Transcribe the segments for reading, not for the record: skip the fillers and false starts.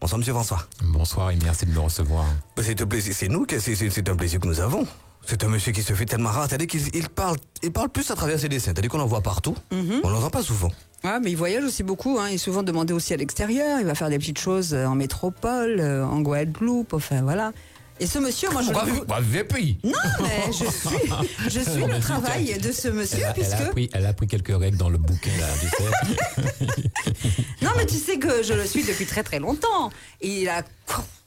Bonsoir, monsieur François. Bonsoir et merci de me recevoir. C'est un plaisir, c'est nous, c'est un plaisir que nous avons. C'est un monsieur qui se fait tellement rare, c'est-à-dire qu'il parle plus à travers ses dessins, c'est-à-dire qu'on en voit partout, on l'entend pas souvent. Ah, mais il voyage aussi beaucoup, hein. Il est souvent demandé aussi à l'extérieur, il va faire des petites choses en métropole, en Guadeloupe, enfin voilà. Et ce monsieur, moi je... Non, mais je suis le travail de ce monsieur, Elle a pris quelques règles dans le bouquin, là, tu sais. Non, mais tu sais que je le suis depuis très très longtemps. Et il a...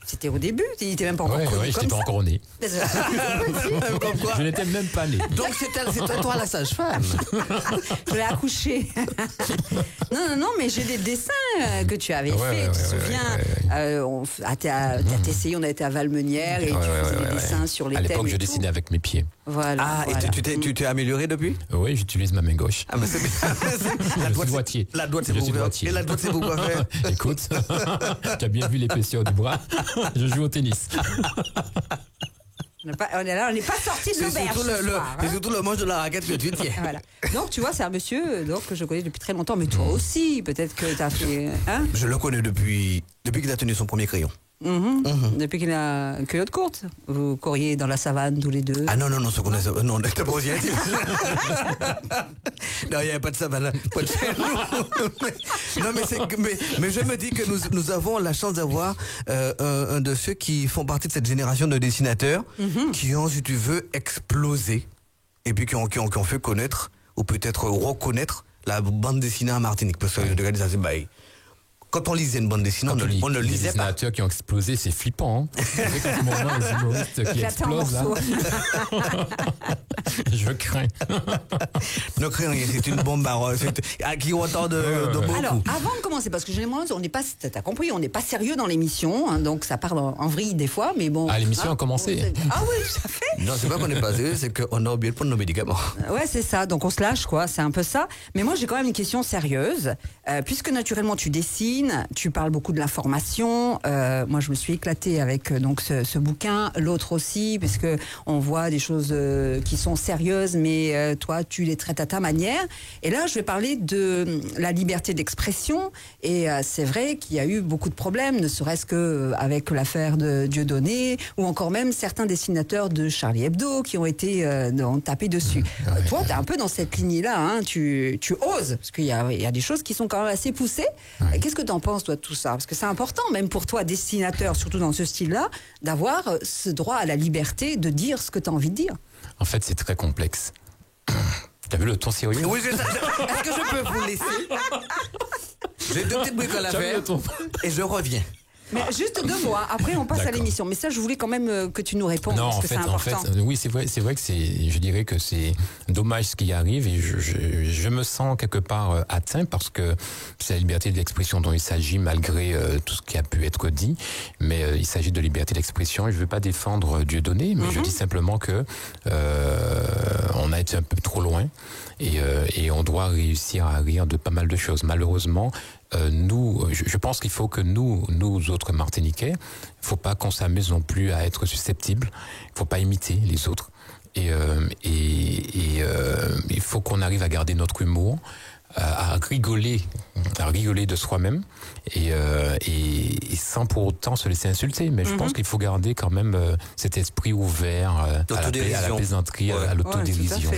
C'était au début, il n'était même pas encore né. Oui, je n'étais pas encore né. Je n'étais même pas né. Donc c'est toi la sage-femme. Je l'ai accouché. Non, mais j'ai des dessins que tu avais fait, tu te souviens. À TCI, on a été à Valmenière et tu faisais des dessins sur les thèmes. À l'époque, je dessinais avec mes pieds. Voilà. Et tu t'es amélioré depuis? Oui, j'utilise ma main gauche. Ah, mais c'est bien. La droite, c'est pour droitier. Et la droite, c'est pour quoi faire? Écoute, tu as bien vu l'épaisseur du bras. Je joue au tennis. On n'est pas sorti de l'auberge. C'est surtout le manche de la raquette que tu tiens. Voilà. Donc, tu vois, c'est un monsieur que je connais depuis très longtemps, mais toi aussi, peut-être que tu as fait. Hein? Je le connais depuis qu'il a tenu son premier crayon. Depuis qu'il a culotte courte. Vous couriez dans la savane tous les deux. Ah non, ce qu'on a. Non, on n'était pas aussi intimes. Non, il n'y avait pas de savane. Pas de chez nous. Non, mais je me dis que nous avons la chance d'avoir un de ceux qui font partie de cette génération de dessinateurs qui ont, si tu veux, explosé. Et puis qui ont fait connaître, ou peut-être reconnaître, la bande dessinée en Martinique. Parce que regarde ça, c'est bail. Quand on lisait une bande dessinée, on ne lisait pas. Les dessinateurs qui ont explosé, c'est flippant. Hein. C'est comme moment, les humoristes qui explosent. Là. Je crains. Ne crains rien, c'est une bombe à qui autant de beaucoup. Alors, avant de commencer, parce que généralement, on n'est pas, t'as compris, on n'est pas sérieux dans l'émission, hein, donc ça part en vrille des fois, mais bon. Ah, l'émission a commencé. Ah oui, tout à fait. Non, c'est pas qu'on n'est pas sérieux, c'est qu'on a oublié de prendre nos médicaments. Ouais, c'est ça, donc on se lâche, quoi, c'est un peu ça. Mais moi, j'ai quand même une question sérieuse, puisque naturellement, tu dessines, tu parles beaucoup de l'information. Moi, je me suis éclatée avec donc ce bouquin, l'autre aussi, parce que on voit des choses qui sont sérieuses, mais toi, tu les traites à ta manière. Et là, je vais parler de la liberté d'expression. Et c'est vrai qu'il y a eu beaucoup de problèmes, ne serait-ce que avec l'affaire de Dieudonné, ou encore même certains dessinateurs de Charlie Hebdo qui ont été tapés dessus. Toi, tu es un peu dans cette lignée-là, hein, tu oses, parce qu'il y a des choses qui sont quand même assez poussées. Qu'est-ce que tu en penses, toi, de tout ça? Parce que c'est important, même pour toi, dessinateur, surtout dans ce style-là, d'avoir ce droit à la liberté de dire ce que tu as envie de dire. En fait, c'est très complexe. T'as vu le ton sérieux? Oui, est-ce que je peux vous laisser? J'ai 2 petites briques à la faire et je reviens. Mais juste 2 mots, hein. Après on passe à l'émission. Mais ça, je voulais quand même que tu nous répondes, non, parce que c'est important. Oui, c'est vrai que je dirais que c'est dommage ce qui arrive et je me sens quelque part atteint parce que c'est la liberté d'expression dont il s'agit malgré tout ce qui a pu être dit. Mais il s'agit de liberté d'expression et je ne veux pas défendre Dieudonné, mais je dis simplement que on a été un peu trop loin et on doit réussir à rire de pas mal de choses. Malheureusement, je pense qu'il faut que nous autres Martiniquais, faut pas qu'on s'amuse non plus à être susceptibles, faut pas imiter les autres, et il faut qu'on arrive à garder notre humour, à rigoler de soi-même, et sans pour autant se laisser insulter. Mais je pense qu'il faut garder quand même cet esprit ouvert à la plaisanterie, à l'autodérision.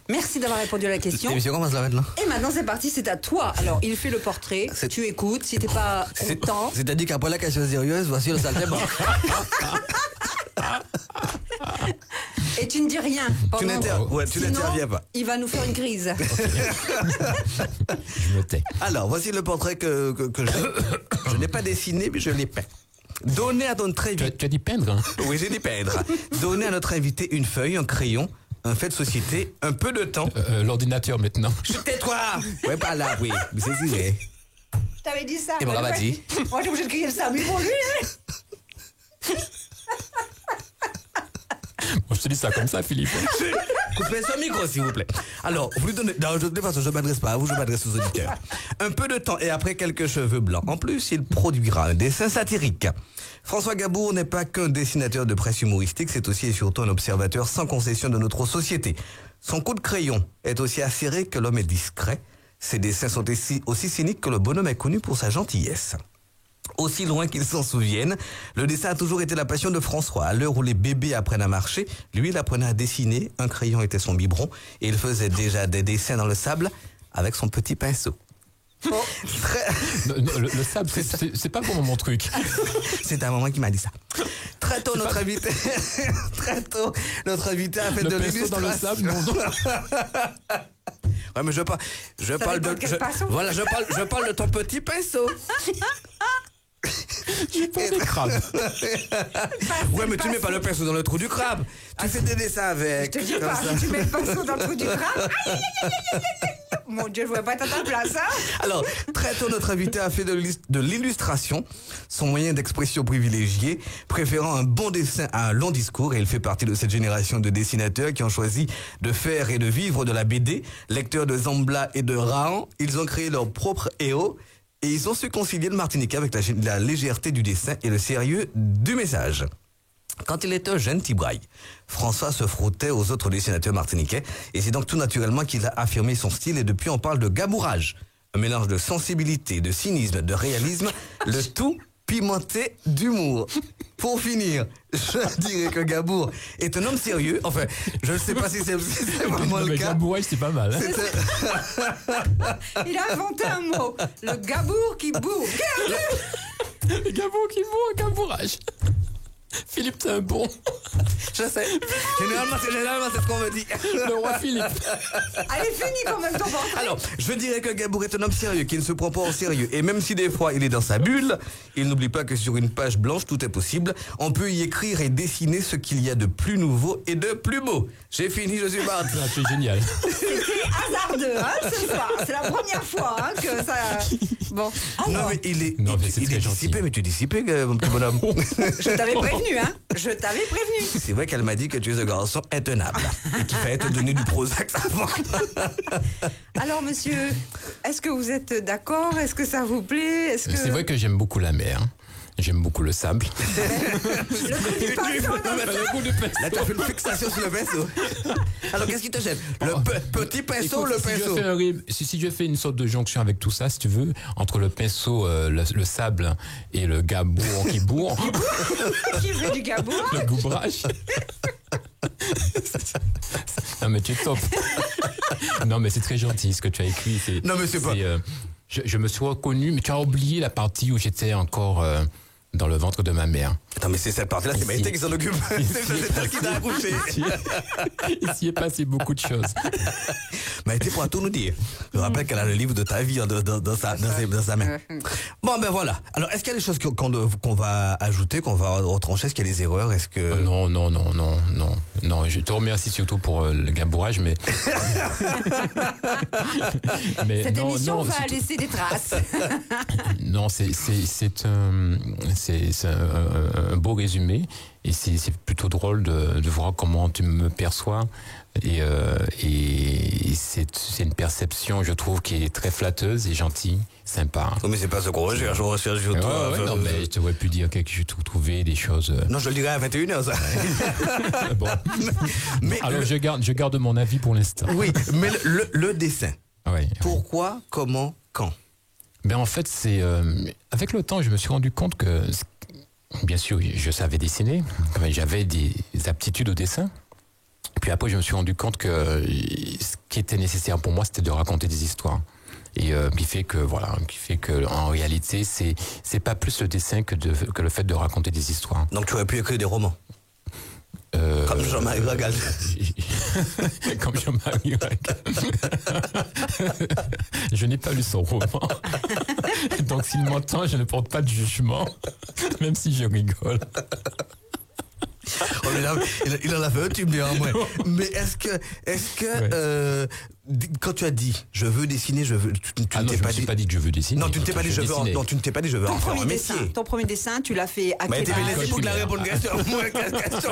Merci d'avoir répondu à la question. L'émission commence là maintenant. Et maintenant c'est parti, c'est à toi. Alors il fait le portrait, tu écoutes, si t'es pas content. C'est-à-dire qu'après la question sérieuse, voici le saltimbanque. Et tu ne dis rien. Tu n'interviens pas. Il va nous faire une crise. Je me tais. Alors voici le portrait que je n'ai pas dessiné, mais je l'ai peint. Donner à notre invité. Tu as dit peindre, hein? Oui, j'ai dit peindre. Donner à notre invité une feuille, un crayon, un fait de société, un peu de temps. L'ordinateur maintenant. Tais-toi. Ouais, pas là, oui. Mais c'est vrai. Je t'avais dit ça. Et mon rabati. Moi, j'ai obligé de crier le salut pour lui. Bon, je te dis ça comme ça, Philippe. Coupez son micro, s'il vous plaît. Alors, vous lui donnez... Non, de toute façon, je ne m'adresse pas à vous, je m'adresse aux auditeurs. Un peu de temps et après quelques cheveux blancs. En plus, il produira un dessin satirique. François Gabour n'est pas qu'un dessinateur de presse humoristique, c'est aussi et surtout un observateur sans concession de notre société. Son coup de crayon est aussi acéré que l'homme est discret. Ses dessins sont aussi cyniques que le bonhomme est connu pour sa gentillesse. Aussi loin qu'ils s'en souviennent, le dessin a toujours été la passion de François. À l'heure où les bébés apprennent à marcher, lui, il apprenait à dessiner. Un crayon était son biberon et il faisait déjà des dessins dans le sable avec son petit pinceau. Oh. Le sable, c'est pas vraiment mon truc. C'est un moment qui m'a dit ça. Très tôt, notre invité a fait le de pinceau dans le sable, l'illustration. non. Ouais, mais je parle dépend de quel pinceau. Voilà, je parle de ton petit pinceau. J'ai pas des crabes. Ouais, mais tu mets pas le pinceau dans le trou du crabe. Tu fais des dessins avec. Je te dis comme pas, ça. si tu mets le pinceau dans le trou du crabe. Aïe, aïe, aïe, aïe, aïe, aïe. Mon Dieu, je ne voudrais pas être à ta place, hein. Alors, très tôt, notre invité a fait de l'illustration son moyen d'expression privilégié, préférant un bon dessin à un long discours. Et il fait partie de cette génération de dessinateurs qui ont choisi de faire et de vivre de la BD. Lecteurs de Zambla et de Rahan, ils ont créé leur propre EO. Et ils ont su concilier le martiniquais avec la légèreté du dessin et le sérieux du message. Quand il était un jeune Tibraille, François se frottait aux autres dessinateurs martiniquais et c'est donc tout naturellement qu'il a affirmé son style et depuis on parle de gabourage. Un mélange de sensibilité, de cynisme, de réalisme, le tout pimenté d'humour. Pour finir, je dirais que Gabour est un homme sérieux. Enfin, je ne sais pas si c'est vraiment le cas. Gabourage, c'est pas mal. Hein. Il a inventé un mot. Le gabour qui bourre. Le gabour qui bourre, gabourage. Philippe, t'es un bon. Je sais. Généralement, c'est ce qu'on me dit. Le roi Philippe. Allez, finis quand même ton portrait. Alors, je dirais que Gabour est un homme sérieux, qui ne se prend pas au sérieux. Et même si des fois il est dans sa bulle, il n'oublie pas que sur une page blanche, tout est possible. On peut y écrire et dessiner ce qu'il y a de plus nouveau et de plus beau. J'ai fini, je suis parti. Ah, c'est génial. C'était hasardeux, hein, ce soir. C'est la première fois hein, que ça... Bon. Non, mais il est, Non, mais c'est il très est gentil. dissipé, mais tu es dissipé, mon petit bonhomme. Je t'avais prévenu, hein. Je t'avais prévenu. C'est vrai qu'elle m'a dit que tu es un garçon intenable et qu'il fallait te donner du Prozac avant. Alors, monsieur, est-ce que vous êtes d'accord? Est-ce que ça vous plaît? Est-ce que... C'est vrai que j'aime beaucoup la mer. J'aime beaucoup le sable. Le coup du pinceau dans le sable. Là, tu as fait une fixation sur le pinceau. Alors, qu'est-ce qui te gêne? Le petit pinceau ou le pinceau? Si je fais une sorte de jonction avec tout ça, si tu veux, entre le pinceau, le sable et le gabour qui bourre, Qui fait du gabour? le goubrage. Non, mais tu es top. Non, mais c'est très gentil ce que tu as écrit. Non, mais c'est pas- Je me suis reconnu, mais tu as oublié la partie où j'étais encore dans le ventre de ma mère. Attends, mais c'est cette partie-là, c'est Maïté qui s'en occupe. C'est elle qui t'a accouché. Ici est passé beaucoup de choses. Maïté pourra tout nous dire. Je rappelle qu'elle a le livre de ta vie dans sa main. Bon, ben voilà. Alors, est-ce qu'il y a des choses qu'on va ajouter, qu'on va retrancher? Est-ce qu'il y a des erreurs? Est-ce que... Non, je te remercie surtout pour le gabourage, mais... mais Cette non, émission non, va surtout- laisser des traces. Non, c'est un beau résumé et c'est plutôt drôle de voir comment tu me perçois et c'est une perception, je trouve, qui est très flatteuse et gentille, sympa. Oh, mais c'est pas ce qu'on recherche. On recherche sur toi. Non, mais je t'aurais pu dire que j'ai trouvé des choses. Non, je le dirai à 21h, ça. Bon. Mais Alors je garde mon avis pour l'instant. oui, mais le dessin. Ouais. Pourquoi, comment, quand? Ben en fait, c'est avec le temps, je me suis rendu compte que, bien sûr, je savais dessiner, j'avais des aptitudes au dessin. Puis après, je me suis rendu compte que ce qui était nécessaire pour moi, c'était de raconter des histoires. Et qui fait que en réalité, c'est pas plus le dessin que le fait de raconter des histoires. Donc tu aurais pu écrire des romans. Comme Jean-Marie Ragal. Comme Jean-Marie Ragal. Je n'ai pas lu son roman. Donc s'il m'entend, je ne porte pas de jugement, même si je rigole. Oh, mais là, il en a fait un tube néanmoins. Mais est-ce que Ouais. quand tu as dit je veux dessiner, tu ne Ah non, t'es je ne pas me suis dit. pas dit que je veux dessiner. Non, tu ne t'es pas dit je veux. dessiner. Non, tu ne t'es pas dit je veux en faire un métier. Ton premier dessin, tu l'as fait à Mais quel t'es âge? laissé pour la répondre question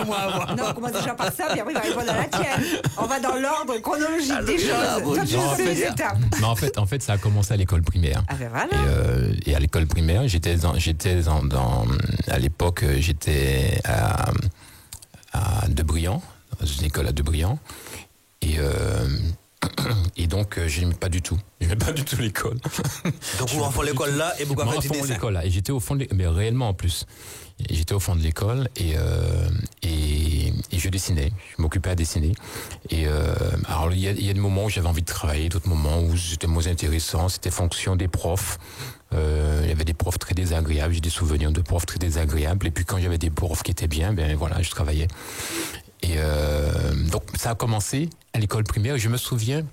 moi avant. Non, on commence déjà par ça, puis après il va répondre à la tienne. On va dans l'ordre chronologique des choses. Toi, tu Non, en sais les fait- étapes. Mais en fait, ça a commencé à l'école primaire. Ah ben voilà. Et à l'école primaire, à l'époque, j'étais à Debriand, dans une école à Debriand. Et Et donc, je n'aimais pas du tout. Je n'aimais pas du tout l'école. Donc, vous enfant l'école là et vous avez au fond de l'école là. Et j'étais au fond de l'école, mais réellement en plus. Et j'étais au fond de l'école et je dessinais. Je m'occupais à dessiner. Et alors, il y a des moments où j'avais envie de travailler, d'autres moments où c'était moins intéressant. C'était fonction des profs. Il y avait des profs très désagréables. J'ai des souvenirs de profs très désagréables. Et puis, quand j'avais des profs qui étaient bien, ben voilà, je travaillais. Et donc, ça a commencé à l'école primaire. Et je me souviens,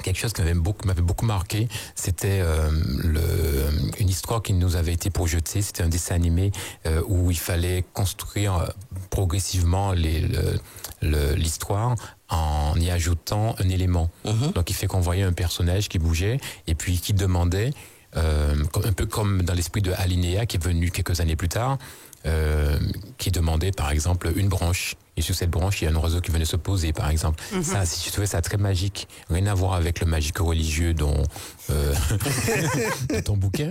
quelque chose qui m'avait beaucoup marqué, c'était une histoire qui nous avait été projetée. C'était un dessin animé où il fallait construire progressivement l'histoire en y ajoutant un élément. Donc, il fait qu'on voyait un personnage qui bougeait et puis qui demandait, un peu comme dans l'esprit de Alinéa, qui est venu quelques années plus tard, qui demandait, par exemple, une branche. Et sur cette branche, il y a un oiseau qui venait se poser, par exemple. Ça, je trouvais ça très magique. Rien à voir avec le magique religieux dont dans ton bouquin.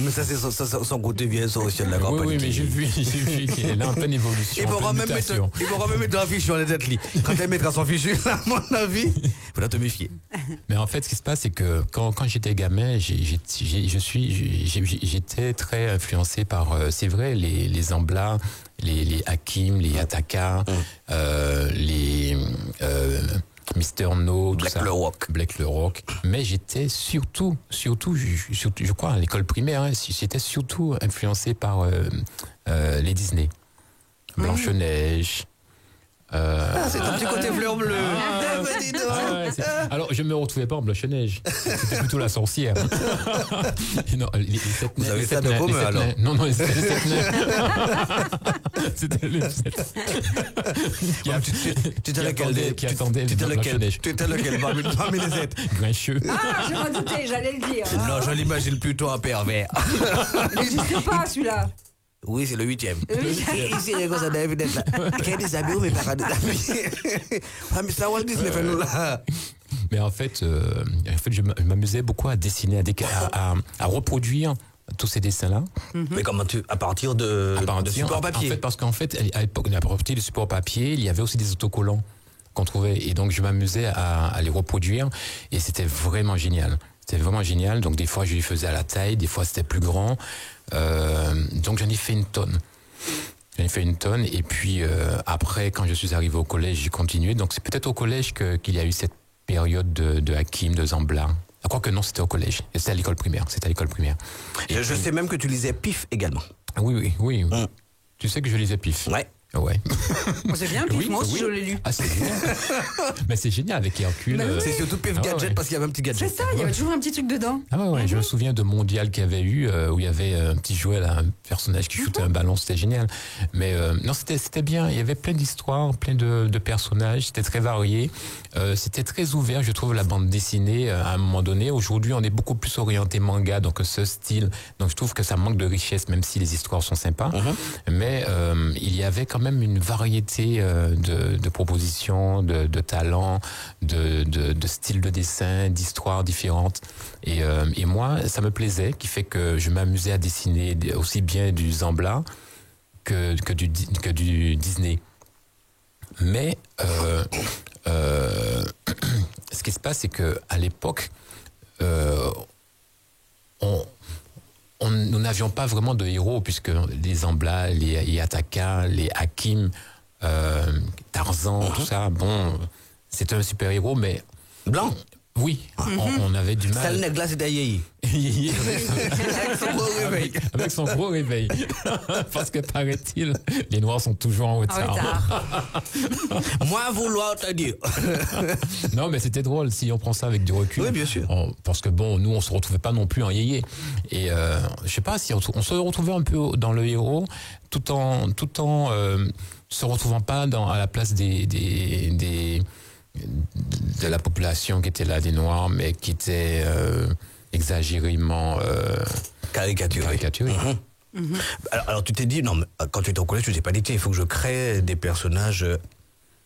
Mais ça, c'est son côté vieille social de la campagne. Oui, mais j'ai vu qu'il est là en pleine évolution. Il m'aura même mettre dans la fiche sur les têtes. Quand elle mettra son fichu, à mon avis, il faudra te méfier. Mais en fait, ce qui se passe, c'est que quand j'étais gamin, j'étais très influencé par, c'est vrai, les Zambla, les Hakim, les Ataka, les Mister No, Black Le Rock. Black Le Rock. Mais j'étais surtout, je crois, à l'école primaire, j'étais surtout influencé par les Disney. Blanche-Neige. C'est ton petit côté fleur bleue. Alors, je ne me retrouvais pas en Blanche-Neige. C'était plutôt la sorcière. Non, vous avez ça de commun, alors? Non, les sept nains. C'était les sept. Tu étais lequel? Qui attendait Blanche-Neige. Tu étais lequel parmi les sept? Je Grincheux. m'en doutais, j'allais le dire. Non, je l'imagine plutôt un pervers. Mais je ne sais pas, celui-là. Oui, c'est le 8e. Ici, il y a quoi ça d'être là. Quel des habits, mais pas des habits. Mais ça, Walt Disney fait nous là. Mais en fait, je m'amusais beaucoup à dessiner, à reproduire tous ces dessins-là. Mais comment à partir de support papier? En fait, parce qu'en fait, à l'époque, à partir de support papier, il y avait aussi des autocollants qu'on trouvait. Et donc, je m'amusais à les reproduire. Et c'était vraiment génial. C'était vraiment génial. Donc, des fois, je les faisais à la taille. Des fois, c'était plus grand. Donc, j'en ai fait une tonne. Et puis, après, quand je suis arrivé au collège, j'ai continué. Donc, c'est peut-être au collège qu'il y a eu cette période de Hakim, de Zambla. Je crois que non, c'était au collège. C'était à l'école primaire. Et je sais même que tu lisais Pif également. Oui. Tu sais que je lisais Pif. Ouais. C'est bien, Pif, moi aussi je l'ai lu. Ah, c'est génial. Mais c'est génial avec Hercule. C'est surtout Pif Gadget parce qu'il y avait un petit gadget. C'est ça, il y avait toujours un petit truc dedans. Je me souviens de Mondial qu'il y avait eu, où il y avait un petit jouet, là, un personnage qui shootait un ballon, c'était génial. Mais non, c'était bien, il y avait plein d'histoires, plein de personnages, c'était très varié. C'était très ouvert, je trouve, la bande dessinée à un moment donné. Aujourd'hui, on est beaucoup plus orienté manga, donc ce style. Donc je trouve que ça manque de richesse, même si les histoires sont sympas. Mais il y avait quand même une variété de propositions, de talents, de styles de dessin, d'histoires différentes. Et moi, ça me plaisait, qui fait que je m'amusais à dessiner aussi bien du Zambla que du Disney. Mais ce qui se passe, c'est que à l'époque, nous n'avions pas vraiment de héros, puisque les Zambla, les Ataka, les Hakim, Tarzan, tout ça, bon, c'était un super-héros, mais... Blanc? Oui, on avait du mal. Ça, le nègre là, c'était Yéyi. Avec son gros réveil. Parce que, paraît-il, les Noirs sont toujours en retard. Moi, vouloir te dire. Non, mais c'était drôle si on prend ça avec du recul. Oui, bien sûr. Parce que bon, nous, on se retrouvait pas non plus en yéyé. Et je sais pas si on se retrouvait un peu dans le héros, tout en se retrouvant pas à la place de la population qui était là, des Noirs, mais qui était exagérément caricaturé. Alors tu t'es dit, non, mais quand tu étais au collège, tu t'es pas dit, tiens, il faut que je crée des personnages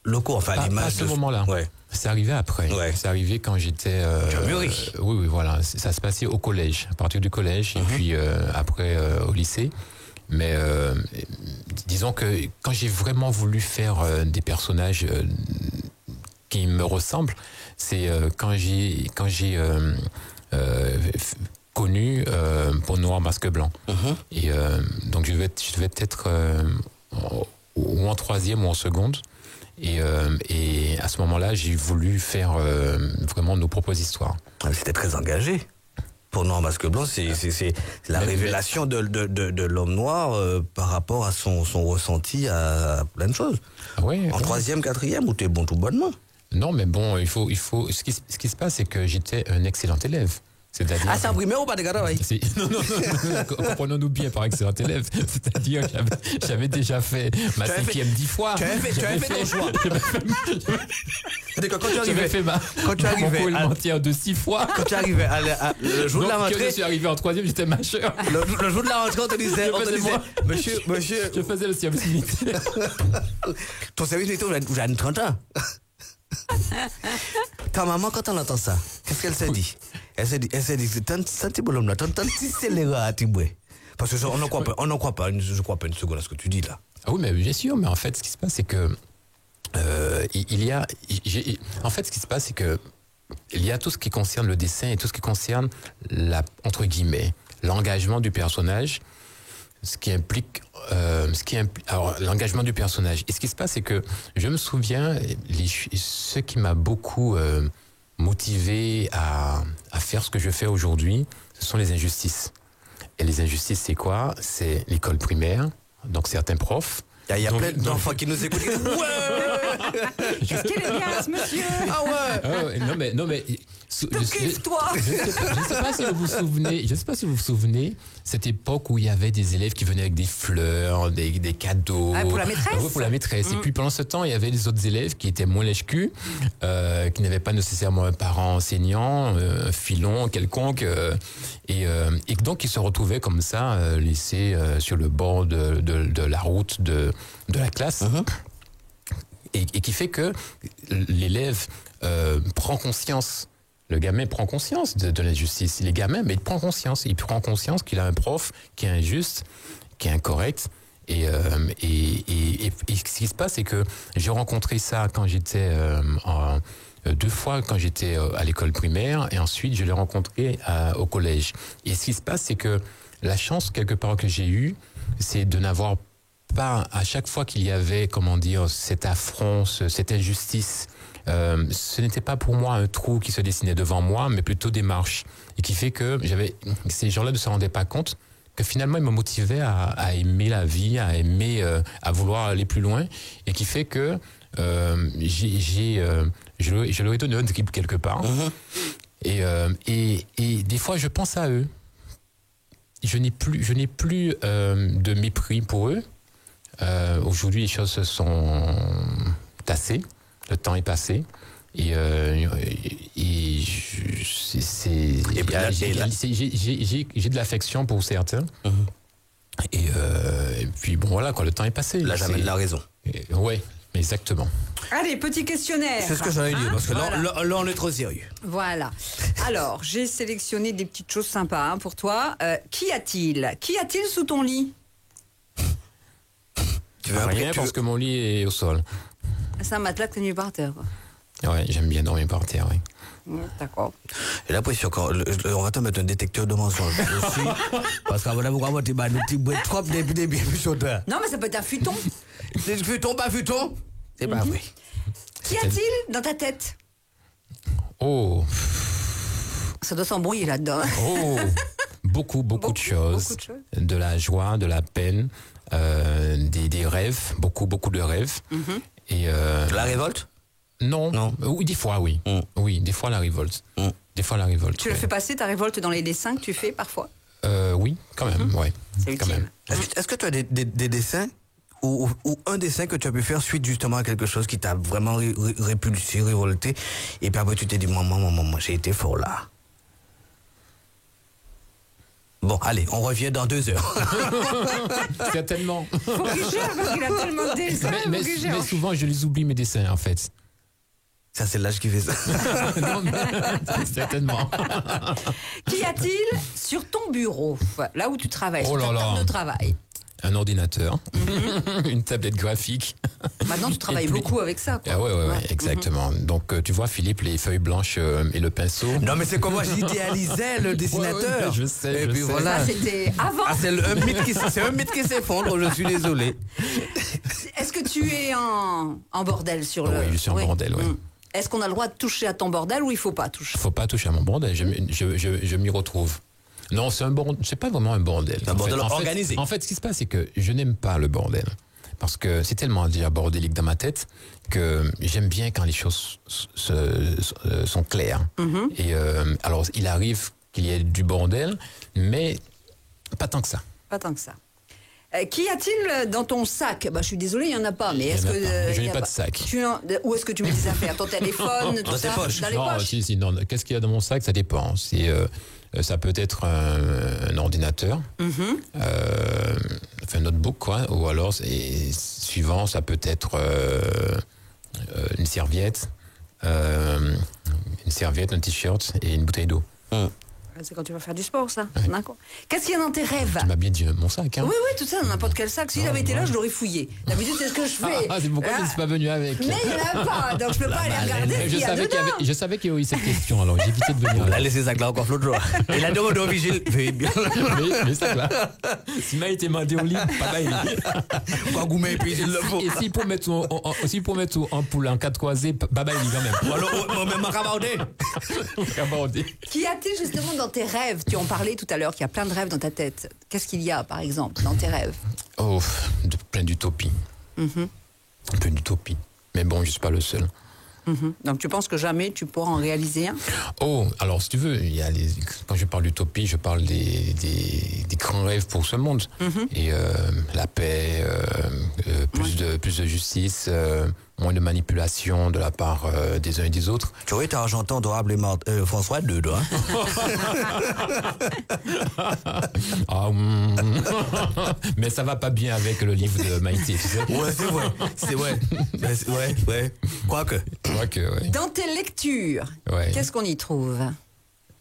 locaux, enfin à l'image à ce moment-là. Ouais. C'est arrivé après. Ouais. C'est arrivé quand j'étais... tu as mûri. Oui, voilà. Ça se passait au collège, à partir du collège, et puis après au lycée. Mais disons que quand j'ai vraiment voulu faire des personnages qui me ressemble, c'est quand j'ai connu Peau noire, masque blanc. Et donc je devais être ou en troisième ou en seconde. Et à ce moment-là, j'ai voulu faire vraiment nos propres histoires. C'était très engagé. Peau noire, masque blanc, c'est la révélation de l'homme noir par rapport à son ressenti à plein de choses. Ouais, en troisième, quatrième, où t'es bon tout bonnement. Non, mais bon, il faut. Ce qui se passe, c'est que j'étais un excellent élève. C'est-à-dire. Ah, c'est un primaire ou pas de travail? Non, comprenons-nous bien par excellent élève. C'est-à-dire que j'avais déjà fait ma cinquième 10 fois. Tu avais fait ton choix. J'avais fait mon cours élémentaire de 6 fois. Quand tu arrivais le jour de la rentrée. Quand je suis arrivé en troisième, j'étais majeur. Le jour de la rentrée, on te disait, monsieur. Je faisais le service militaire. Ton service militaire, vous avez 30 ans. Ta maman, quand elle entend ça, qu'est-ce qu'elle s'est dit? Elle s'est dit, c'est tant petit bonhomme là, tant petit scélérat à Tiboué. Parce que on n'en croit pas une seconde à ce que tu dis là. Ah oui, mais bien sûr, mais en fait, ce qui se passe, c'est que il y a tout ce qui concerne le dessin et tout ce qui concerne entre guillemets, l'engagement du personnage, ce qui implique alors l'engagement du personnage. Et ce qui se passe, c'est que je me souviens, ce qui m'a beaucoup motivé à faire ce que je fais aujourd'hui, ce sont les injustices. Et les injustices, c'est quoi? C'est l'école primaire, donc certains profs. Il y a plein d'enfants qui nous écoutent. Qu'est-ce qu'il est bien, ce monsieur? Ah ouais. Non mais. T'occupe-toi. Je ne sais pas si vous vous souvenez, cette époque où il y avait des élèves qui venaient avec des fleurs, des cadeaux. Ah, pour la maîtresse. Oui, pour la maîtresse. Et puis pendant ce temps, il y avait les autres élèves qui étaient moins lèche-cul, qui n'avaient pas nécessairement un parent enseignant, un filon quelconque, et donc ils se retrouvaient comme ça, laissés sur le bord de la route de la classe. Et qui fait que l'élève prend conscience. Le gamin prend conscience de l'injustice. Les gamins, mais il prend conscience. Il prend conscience qu'il a un prof qui est injuste, qui est incorrect. Et ce qui se passe, c'est que j'ai rencontré ça quand j'étais 2 fois quand j'étais à l'école primaire, et ensuite je l'ai rencontré au collège. Et ce qui se passe, c'est que la chance quelque part que j'ai eue, c'est de n'avoir pas, à chaque fois qu'il y avait, comment dire, cet affront, cette injustice. Ce n'était pas pour moi un trou qui se dessinait devant moi, mais plutôt des marches. Et qui fait que ces gens-là ne se rendaient pas compte que finalement, ils me motivaient à aimer la vie, à aimer, à vouloir aller plus loin. Et qui fait que je leur ai donné un dribble quelque part. Et des fois, je pense à eux. Je n'ai plus de mépris pour eux. Aujourd'hui, les choses se sont tassées. Le temps est passé et j'ai de l'affection pour certains. Et puis bon voilà quoi, le temps est passé. Là, jamais de la raison. Ouais, exactement. Allez, petit questionnaire. C'est ce que j'allais dire, parce que là, on est trop sérieux. Voilà. Alors, j'ai sélectionné des petites choses sympas pour toi. Qu'y a-t-il sous ton lit? Rien, parce que mon lit est au sol. C'est un matelas que t'as mis par terre, quoi. Ouais, j'aime bien dormir par terre, oui. D'accord. Et là, on va te mettre un détecteur de mensonges aussi. Parce qu'à mon avis, on va te mettre un petit bout de trop des sauteur. Non, mais ça peut être un futon. C'est futon, pas futon? C'est pas vrai. Qu'y a-t-il dans ta tête? Oh. Ça doit s'embrouiller là-dedans. Oh. Beaucoup de choses. De la joie, de la peine, des rêves, beaucoup de rêves. Et de la révolte? Non. Oui, des fois, oui. Oui, des fois la révolte. Des fois la révolte. Tu le fais passer, ta révolte, dans les dessins que tu fais parfois? Oui, quand même, ouais. C'est utile. Quand même. Est-ce que tu as des dessins ou un dessin que tu as pu faire suite justement à quelque chose qui t'a vraiment répulsé, révolté, et puis après tu t'es dit, moi, j'ai été fort là. Bon, allez, on revient dans 2 heures. Certainement. Faut que je gère, parce qu'il a tellement de dessins. Mais souvent, je les oublie, mes dessins, en fait. Ça, c'est l'âge qui fait ça. Non, mais, certainement. Qu'y a-t-il sur ton bureau, là où tu travailles, sur ta table de travail? un ordinateur, une tablette graphique. Maintenant, tu travailles puis- beaucoup avec ça. Quoi. Ah ouais, exactement. Donc, tu vois, Philippe, les feuilles blanches et le pinceau. Non, mais c'est comme moi, j'idéalisais le dessinateur. Ouais, je sais, Et je puis sais. voilà. Ça, c'était avant. Ah, c'est un mythe qui s'effondre, je suis désolé. Est-ce que tu es en bordel sur le... Oui, je suis en bordel, oui. Est-ce qu'on a le droit de toucher à ton bordel ou il faut pas toucher? Faut pas toucher à mon bordel, je m'y retrouve. Non, c'est pas vraiment un bordel. Un bordel En fait, organisé. En fait, ce qui se passe, c'est que je n'aime pas le bordel. Parce que c'est tellement déjà bordélique dans ma tête que j'aime bien quand les choses sont claires. Et alors, il arrive qu'il y ait du bordel, mais pas tant que ça. Pas tant que ça. Qu'y a-t-il dans ton sac? Je suis désolée, il n'y en a pas. Mais Il y est-ce en a que pas. Je il y n'ai a pas de sac. Où est-ce que tu mets tes affaires? Ton téléphone, tout Dans ça? tes poches. Dans les Non, poches. si, non. Qu'est-ce qu'il y a dans mon sac? Ça dépend. Ça peut être un ordinateur, un notebook, quoi, ou alors, suivant, ça peut être une serviette, un t-shirt et une bouteille d'eau. C'est quand tu vas faire du sport, ça. D'accord. Qu'est-ce qu'il y a dans tes rêves? Tu m'as bien dit mon sac, hein? Oui, tout ça, dans n'importe quel sac. Si j'avais été là, je l'aurais fouillé. D'habitude, c'est ce que je fais. C'est pourquoi je ne suis pas venu avec. Mais il n'y en a pas, donc je peux pas aller regarder ce qu'il y a dedans. Je savais qu'il y avait eu cette question, alors j'ai évité de venir. On a laissé ça là encore l'autre jour. Il a demandé au vigile. Veuillez bien. mais ça va. S'il m'a été demandé au lit, pas mal. Quoi gourmet, puis il le faut. Et si pour mettre en poule en 4 croisés, baba il quand même. Ou alors, même en cabardé. Qu'y a-t-il justement dans tes rêves? Tu en parlais tout à l'heure, qu'il y a plein de rêves dans ta tête. Qu'est-ce qu'il y a, par exemple, dans tes rêves? Oh, plein d'utopies. Plein d'utopies. Mais bon, je ne suis pas le seul. Donc tu penses que jamais tu pourras en réaliser un? Oh, alors si tu veux, quand je parle d'utopie, je parle des grands rêves pour ce monde. Et la paix, plus de justice, moins de manipulation de la part des uns et des autres. Tu aurais été argentin, adorable et François II, toi. Mais ça va pas bien avec le livre de Maïté, tu sais. Ouais, c'est vrai. Ouais. Quoique. Ouais. Dans tes lectures, Ouais. qu'est-ce qu'on y trouve?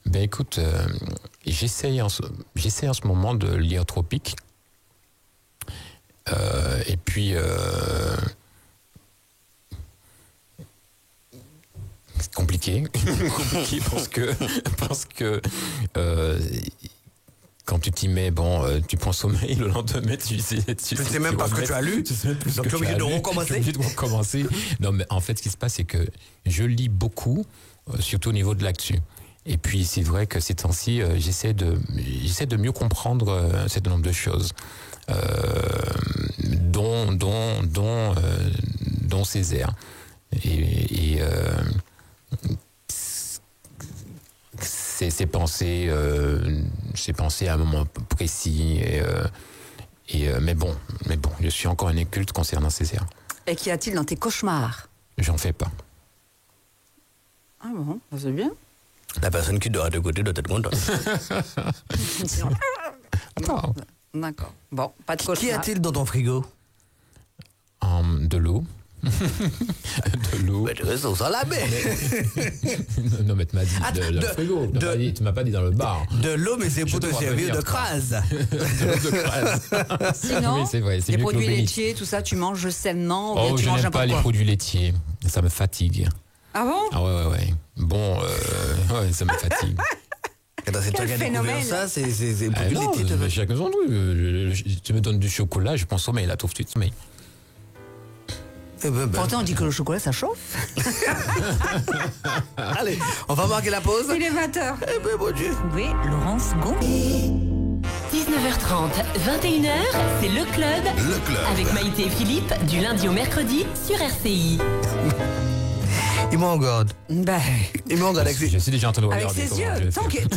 Ben écoute, j'essaie en ce moment de lire Tropique. Et puis, c'est compliqué. Compliqué parce que quand tu t'y mets, tu prends sommeil le lendemain, tu sais même pas ce que tu as lu. Tu sais même plus ce Donc que tu es obligé de recommencer. Tu es obligé de recommencer. Non, mais en fait, ce qui se passe, c'est que je lis beaucoup, surtout au niveau de l'actu. Et puis, c'est vrai que ces temps-ci, j'essaie de mieux comprendre un certain nombre de choses, dont Césaire. Et c'est pensé à un moment précis. Mais bon, je suis encore un inculte concernant Césaire. Et qu'y a-t-il dans tes cauchemars? J'en fais pas. Ah bon, c'est bien. La personne qui dort à tes côtés doit être contente. Attends. D'accord. Bon, pas de cauchemar. Qu'y a-t-il dans ton frigo? De l'eau. De l'eau. Mais tu restes au sol à la baie. Non, mais tu m'as dit dans le frigo. Tu m'as pas dit dans le bar. De l'eau, mais c'est pour te dois servir venir, de quoi. crase. De crase. Sinon, Oui, c'est vrai, c'est les mieux que produits l'eau bénite. laitiers, tout ça, tu manges sainement ou bien Oh, tu je manges n'aime pas n'importe les quoi? produits laitiers. Ça me fatigue. Ah bon? Ah ouais. Bon, ouais, ça me fatigue. C'est toi qui as découvert phénomène. ça, c'est pour Ah non, mais chacun son truc. Tu me donnes du chocolat, je pense sommeil, là, trouve tout de sommeil. Pourtant, on dit que le chocolat, ça chauffe. Allez, on va marquer la pause. Il est 20h. Eh ben, mon Dieu. Oui, Laurence Gon. 19h30, 21h, c'est le club. Le club. Avec Maïté et Philippe, du lundi au mercredi sur RCI. Il m'engueule. Ben, Il m'engueule avec ses... Je suis déjà en train de avec regarder ses comment je yeux. vais Tant faire.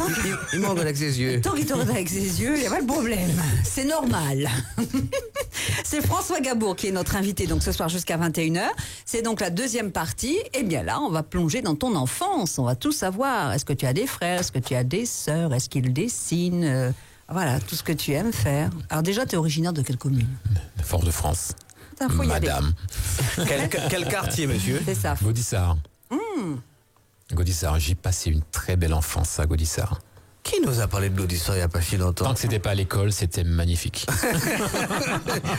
Il m'engueule avec ses yeux. Tant qu'il te regarde avec ses yeux, il n'y a pas de problème. C'est normal. C'est François Gabour qui est notre invité donc ce soir jusqu'à 21h. C'est donc la deuxième partie. Et bien là, on va plonger dans ton enfance. On va tout savoir. Est-ce que tu as des frères? Est-ce que tu as des sœurs? Est-ce qu'ils dessinent? Voilà, tout ce que tu aimes faire. Alors déjà, tu es originaire de quelle commune? Fort-de-France. Faut y aller. Madame. Quel quartier, monsieur? C'est ça. Gaudissart. Gaudissart, j'ai passé une très belle enfance à Gaudissart. Qui nous a parlé de l'audition il n'y a pas si longtemps? Tant que c'était pas à l'école, c'était magnifique.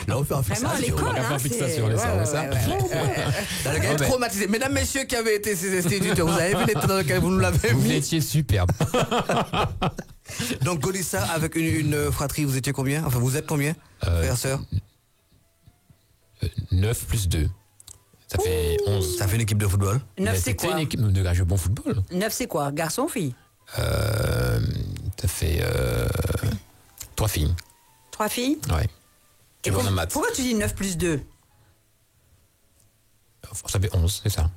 Là, on fait un Vraiment, à fixation. l'école, On va faire hein, fixation, c'est- les cerveaux, ouais, ça. ouais, ouais. Dans le gars, ben. traumatisé. Mesdames, messieurs qui avaient été ces instituteurs, vous avez vu l'état dans lequel vous nous l'avez Vous mis. étiez superbe. Donc, Godissa, avec une fratrie, vous étiez combien? Enfin, vous êtes combien? Frères, sœurs? 9 plus 2. Ça fait 11. Ça fait une équipe de football? 9, Mais c'est c'était quoi? une équipe de gars, bon football. 9, c'est quoi? Garçon ou fille? Ça fait 3 filles. 3 filles? Ouais. Tu Et vois la maths. pourquoi tu dis 9 plus 2? Ça fait 11, c'est ça.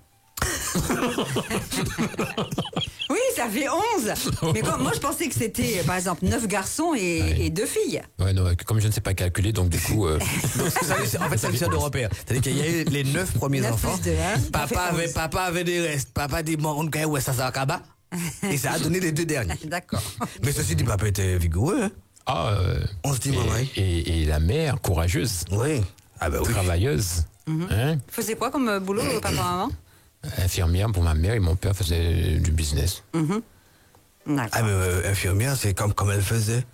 Oui, ça fait 11. Mais moi, je pensais que c'était, par exemple, 9 garçons et 2 filles. Ouais, non, comme je ne sais pas calculer, donc du coup. Donc, en fait, c'est l'histoire de repère. C'est-à-dire qu'il y a eu les 9 premiers 9 enfants. plus 2, hein, ça fait Papa avait des restes. Papa dit, bon, on ouais, ça va acabar. Et ça a donné les 2 derniers. D'accord. Mais ceci dit, papa était vigoureux. Hein? Ah, On se dit, maman. et la mère, courageuse, Oui. Ah ben oui. travailleuse, hein, Faisait quoi comme boulot, papa-maman? infirmière pour ma mère et mon père faisait du business. D'accord. Ah mais infirmière, c'est comme elle faisait.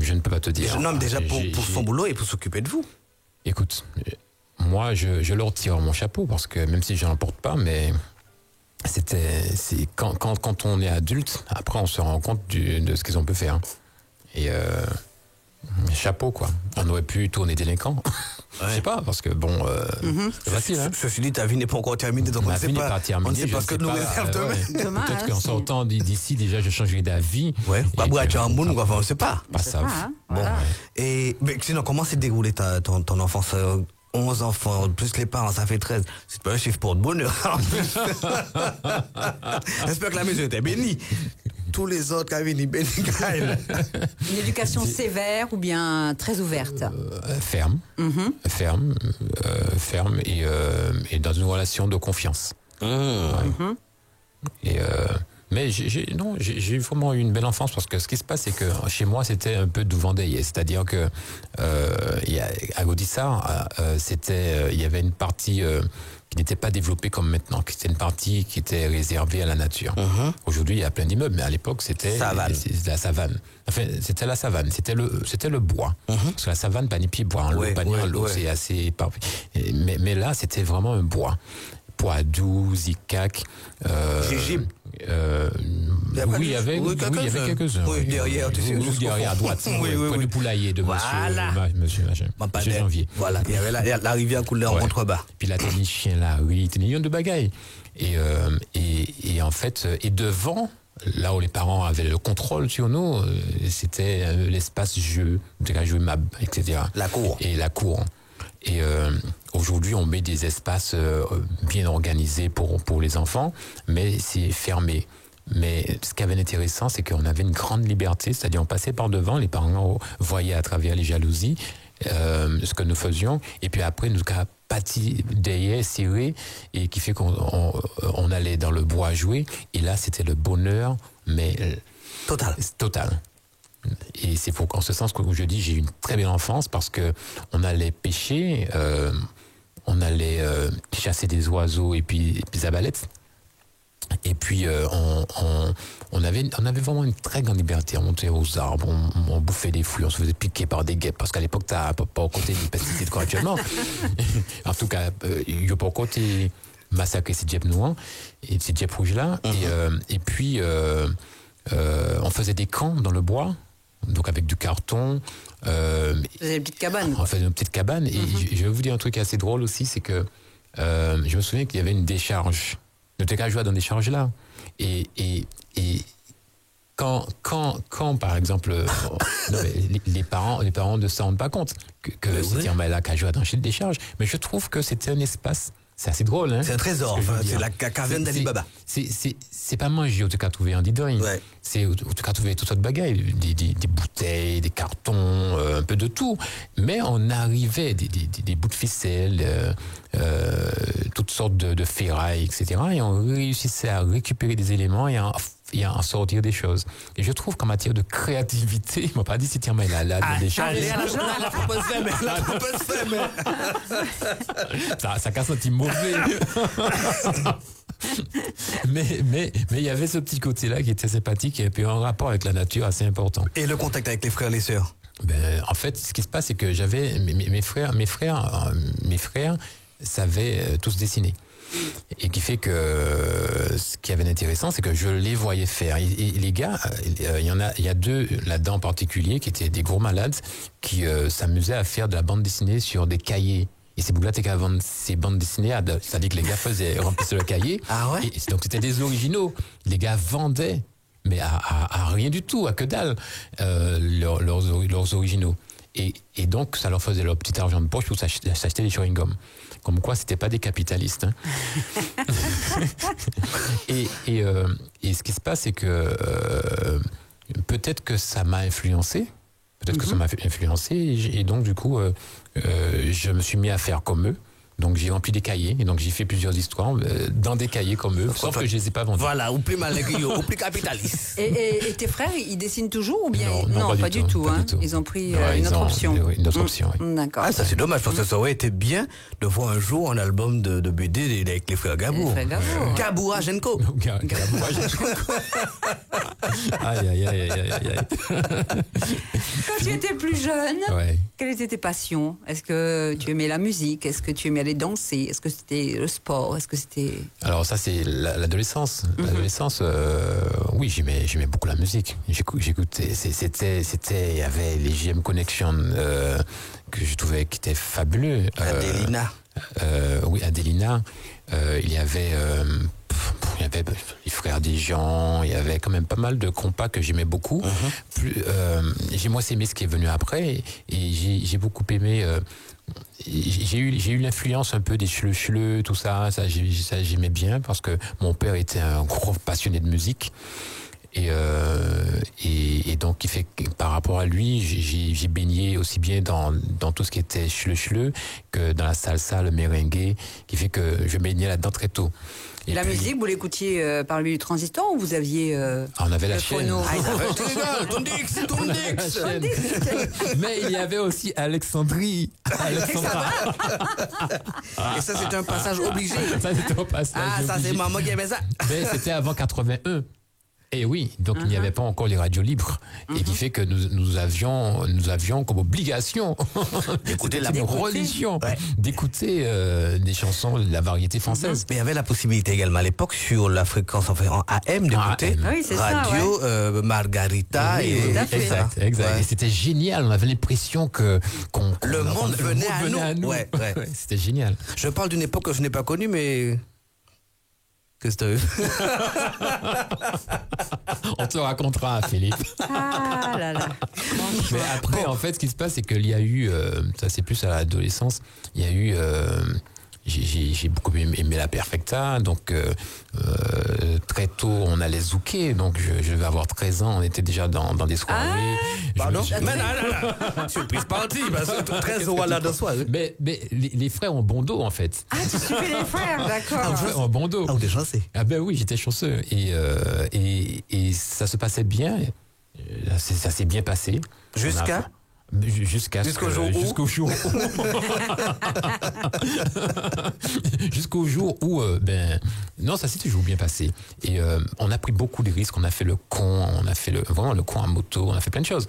Je ne peux pas te dire. Non, mais déjà pour J'ai- son boulot et pour s'occuper de vous. Écoute, moi, je leur tire mon chapeau parce que même si je n'en porte pas, mais c'est quand on est adulte, après on se rend compte de ce qu'ils ont pu faire. Et chapeau, quoi. On aurait pu tourner délinquant. Je sais pas, parce que bon, c'est facile, hein. Ceci dit, ta vie n'est pas encore terminée, donc on Ma ne sait vie n'est pas. pas terminée. On ne sait je pas ne ce que sais nous pas, réserve demain. ouais. Demain, Peut-être hein, qu'en si. sortant d'ici, déjà, je changerai d'avis. Ouais, Et Babou a que- tué un monde, enfin, on ne sait pas. Pas ça. hein, Bon. voilà. Et mais sinon, comment s'est déroulé ton enfance 11 enfants, plus les parents, ça fait 13. C'est pas un chiffre pour de bonheur. En plus. J'espère que la maison était bénie. Tous les autres qui avaient béni Kyle. Une éducation sévère ou bien très ouverte? Ferme, ferme et dans une relation de confiance. Et mais j'ai vraiment eu une belle enfance parce que ce qui se passe, c'est que chez moi, c'était un peu de Vendée. C'est-à-dire que à Godissa, il y avait une partie qui n'était pas développée comme maintenant. C'était une partie qui était réservée à la nature. Aujourd'hui, il y a plein d'immeubles, mais à l'époque, c'était Savane. la savane. Enfin, c'était la savane, c'était le bois. Parce que la savane, panier bois, en Ouais, l'eau, panier en l'eau, ouais. c'est assez parfait. Mais là, c'était vraiment un bois. Poidoux, Zicac. Gégib. Oui, il y avait quelques-uns. Oui, derrière, tu sais. Oui, jusqu'au derrière, à fond. droite. Oui, oui, près oui. du poulailler de Voilà. monsieur Janvier. Voilà, il y avait la rivière coulait en Ouais. contrebas. Puis là, t'as des chiens là, oui, t'as des millions de bagailles. Et en fait, et devant, là où les parents avaient le contrôle sur nous, c'était l'espace jeu, on jouer mab, etc. La cour. Et la cour. Et aujourd'hui, on met des espaces bien organisés pour les enfants, mais c'est fermé. Mais ce qui avait d'intéressant, c'est qu'on avait une grande liberté, c'est-à-dire on passait par devant, les parents voyaient à travers les jalousies ce que nous faisions, et puis après, nous avons pâti derrière, serré, et qui fait qu'on allait dans le bois jouer, et là, c'était le bonheur, mais Total. total. Et c'est en ce sens que je dis j'ai eu une très belle enfance parce que on allait pêcher, on allait chasser des oiseaux et puis des aballettes. Et puis on avait vraiment une très grande liberté. On montait aux arbres, on bouffait des fruits, on se faisait piquer par des guêpes parce qu'à l'époque t'as pas au côté des pesticides quoi actuellement. En tout cas, il y a pas au côté massacrer ces guêpes noires et ces guêpes rouges là. Et puis on faisait des camps dans le bois. Donc avec du carton. Vous avez une petite cabane. On faisait une petite cabane. Et je vais vous dire un truc assez drôle aussi, c'est que je me souviens qu'il y avait une décharge. Notre gars jouait dans des décharges là. Et quand par exemple, non, mais les parents ne se rendent pas compte que c'est là qu'à jouer dans une décharge. Mais je trouve que c'était un espace. C'est assez drôle, hein? C'est un trésor, Ce que je veux enfin, c'est dire. la caverne d'Ali Baba. C'est pas manger où tu as trouvé un didoin. Ouais. C'est où tu as trouvé toutes sortes de bagailles, des bouteilles, des cartons, un peu de tout. Mais on arrivait des bouts de ficelle, toutes sortes de ferrailles, etc. Et on réussissait à récupérer des éléments et à en sortir des choses. Et je trouve qu'en matière de créativité, il m'a pas dit si tiens, mais là, des choses. La propose fait, mais. Ça casse un petit mauvais. mais il y avait ce petit côté-là qui était sympathique et puis un rapport avec la nature assez important. Et le contact avec les frères et les sœurs? En fait, ce qui se passe, c'est que j'avais mes frères savaient tous dessiner. Et qui fait que ce qui avait d'intéressant, c'est que je les voyais faire. Et les gars, il y a deux là-dedans en particulier qui étaient des gros malades qui s'amusaient à faire de la bande dessinée sur des cahiers. Et ces boules-là, qu'à vendre ces bandes dessinées, c'est-à-dire que les gars remplissaient le cahier. Ah ouais? Et donc c'était des originaux. Les gars vendaient, mais à rien du tout, à que dalle, leurs originaux. Et donc, ça leur faisait leur petit argent de poche pour s'acheter des chewing-gums. Comme quoi, c'était pas des capitalistes. Hein. et ce qui se passe, c'est que peut-être que ça m'a influencé. Peut-être que ça m'a influencé. Et donc, du coup, je me suis mis à faire comme eux. Donc j'ai rempli des cahiers et donc j'ai fait plusieurs histoires dans des cahiers comme eux, sauf que je les ai pas vendus. Voilà, ou plus malgré ou plus capitaliste. Et tes frères, ils dessinent toujours ou bien Non, pas du tout, pas hein. du tout. Ils ont pris Ouais, une autre option. Oui, une autre option, oui. D'accord. Ah, ça c'est dommage parce que ça aurait été bien de voir un jour un album de BD avec les frères Gabour. Les frères Gabour. Gabour à Genko. Aïe. Quand tu étais plus jeune, Ouais. quelles étaient tes passions? Est-ce que tu aimais la musique? Est-ce que tu aimais aller danser? Est-ce que c'était le sport? Est-ce que c'était... Alors ça c'est l'adolescence. L'adolescence, oui, j'aimais beaucoup la musique. J'écoutais, il y avait les JM Connection que je trouvais qui étaient fabuleux. Adelina. Oui, Adelina. Il y avait les frères Dijon, il y avait quand même pas mal de compas que j'aimais beaucoup. J'ai moins aimé ce qui est venu après et j'ai beaucoup aimé. J'ai eu l'influence un peu des Schleu, tout ça j'aimais bien parce que mon père était un gros passionné de musique. Et donc, il fait que par rapport à lui, j'ai baigné aussi bien dans tout ce qui était Schleu que dans la salsa, le merengue, qui fait que je baignais là-dedans très tôt. Et la musique, vous l'écoutiez par le transistor ou vous aviez on avait la le chaîne. phono? Tondix. La chaîne. Mais il y avait aussi Alexandrie. Et ça c'était un passage obligé. Ça, c'était un passage Ah, ça c'est obligé. maman qui aimait ça. Mais c'était avant 81. Et oui, donc il n'y avait pas encore les radios libres. Et qui fait que nous avions comme obligation D'écouter la une d'écouter. religion, Ouais. d'écouter des chansons de la variété française. Mais il y avait la possibilité également à l'époque sur la fréquence en AM d'écouter AM. Oui, c'est ça, Radio Margarita et tout à fait. Exact. Ouais. Et c'était génial. On avait l'impression que Le monde venait à nous. Ouais. C'était génial. Je parle d'une époque que je n'ai pas connue, mais qu'est-ce que On te racontera, Philippe. Ah là là. Mais après, en fait, ce qui se passe, c'est qu'il y a eu, ça c'est plus à l'adolescence, il y a eu, j'ai beaucoup aimé la Perfecta, donc très tôt on allait zouker, donc je vais avoir 13 ans, on était déjà dans des soirées. Pardon? Je- Mais non. Surprise partie, parce que 13 euros là de soir. Mais les frères ont bon dos, en fait. Ah, tu suivais les frères, d'accord. Les frères ont bon dos. Ah, vous êtes chanceux. Ah ben oui, j'étais chanceux. Et ça se passait bien. Ça s'est bien passé. Jusqu'à Jusqu'au jour où jusqu'au jour où non, ça s'est toujours bien passé. Et on a pris beaucoup de risques. On a fait le con, vraiment le con à moto, on a fait plein de choses.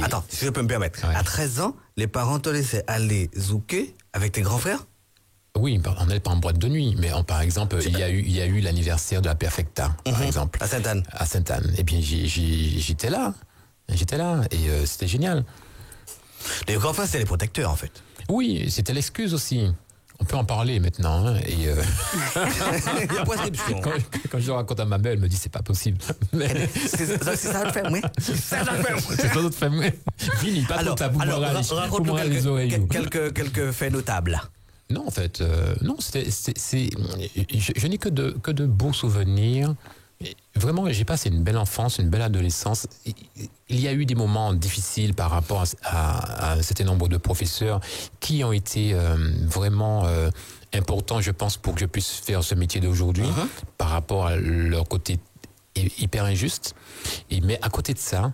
Attends, si je peux me permettre. Ouais. À 13 ans, les parents te laissaient aller zouker avec tes grands frères? Oui, on n'allait pas en boîte de nuit, mais par exemple, il y a eu l'anniversaire de la Perfecta, par exemple. À Sainte-Anne. À Sainte-Anne. Eh bien, j'étais là. Et c'était génial. Les grands frères, c'est les protecteurs, en fait. Oui, c'était l'excuse aussi. On peut en parler maintenant. Hein, et Il y a prescription. quand je le raconte à ma mère, elle me dit c'est pas possible. Mais C'est ça le fait, oui. C'est ça le fait, oui. c'est pas notre famille. Vini, pas trop tabou moral. raconte-nous les oreilles. quelques faits notables. Non, en fait, non, je n'ai que de beaux souvenirs. Et vraiment, j'ai passé une belle enfance, une belle adolescence. Il y a eu des moments difficiles par rapport à un certain nombre de professeurs qui ont été vraiment importants, je pense, pour que je puisse faire ce métier d'aujourd'hui, par rapport à leur côté hyper injuste. Mais à côté de ça,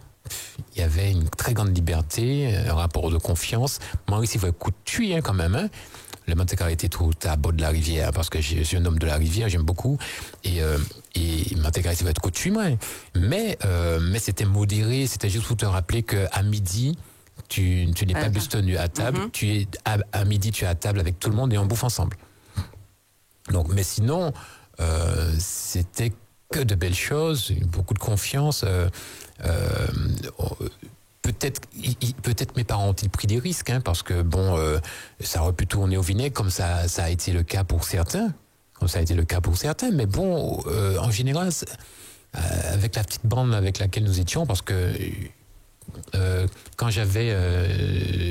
il y avait une très grande liberté, un rapport de confiance. Maurice, il faut écouter quand même, hein. Le Monte-Carlo tout à bord de la rivière, parce que je suis un homme de la rivière, j'aime beaucoup. Et Monte-Carlo va être coutume, ouais. Mais c'était modéré, c'était juste pour te rappeler qu'à midi, tu n'es pas juste tenu à table, à midi tu es à table avec tout le monde et on bouffe ensemble. Donc, mais sinon, c'était que de belles choses, beaucoup de confiance. Peut-être mes parents ont-ils pris des risques, hein, parce que bon, ça aurait pu tourner au vinaigre comme ça a été le cas pour certains. Mais bon, en général, avec la petite bande avec laquelle nous étions, parce que quand j'avais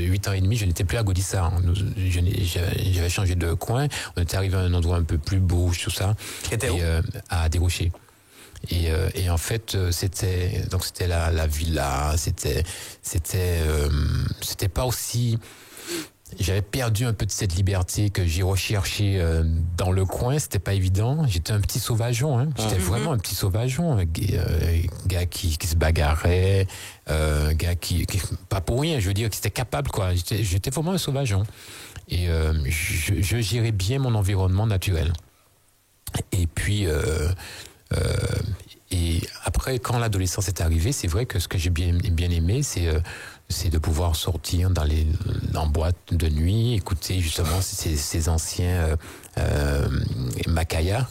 8 ans et demi, je n'étais plus à Gaudissart. J'avais changé de coin. On était arrivé à un endroit un peu plus beau, tout ça. C'était où? À Desrochers. Et en fait, c'était la villa. C'était pas aussi. J'avais perdu un peu de cette liberté que j'ai recherchée dans le coin. C'était pas évident. J'étais un petit sauvageon. Hein. J'étais vraiment un petit sauvageon. Gars qui se bagarrait. Gars qui pas pour rien. Je veux dire, qui était capable, quoi. J'étais vraiment un sauvageon. Et je gérais bien mon environnement naturel. Et puis. Et après, quand l'adolescence est arrivée, c'est vrai que ce que j'ai bien aimé, c'est de pouvoir sortir en boîte de nuit, écouter justement ces anciens Macaya.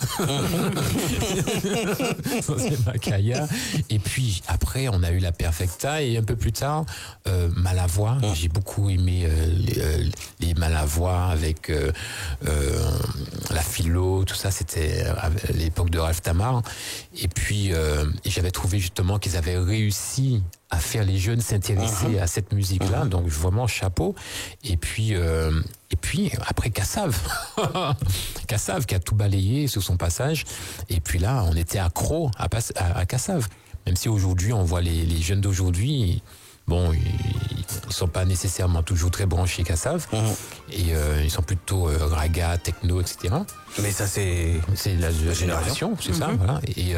Macaya. Et puis après, on a eu la Perfecta et un peu plus tard, Malavoie. J'ai beaucoup aimé les Malavoie avec la philo, tout ça. C'était à l'époque de Ralph Tamar. Et puis, j'avais trouvé justement qu'ils avaient réussi à faire les jeunes s'intéresser à cette musique-là. Donc, vraiment, chapeau. Et puis après, Kassav. Kassav qui a tout balayé sur son passage. Et puis là, on était accro à Kassav. Même si aujourd'hui, on voit les jeunes d'aujourd'hui, bon, ils sont pas nécessairement toujours très branchés Kassav. Et ils sont plutôt raga, techno, etc. Mais ça, c'est la génération, c'est ça, voilà. Et,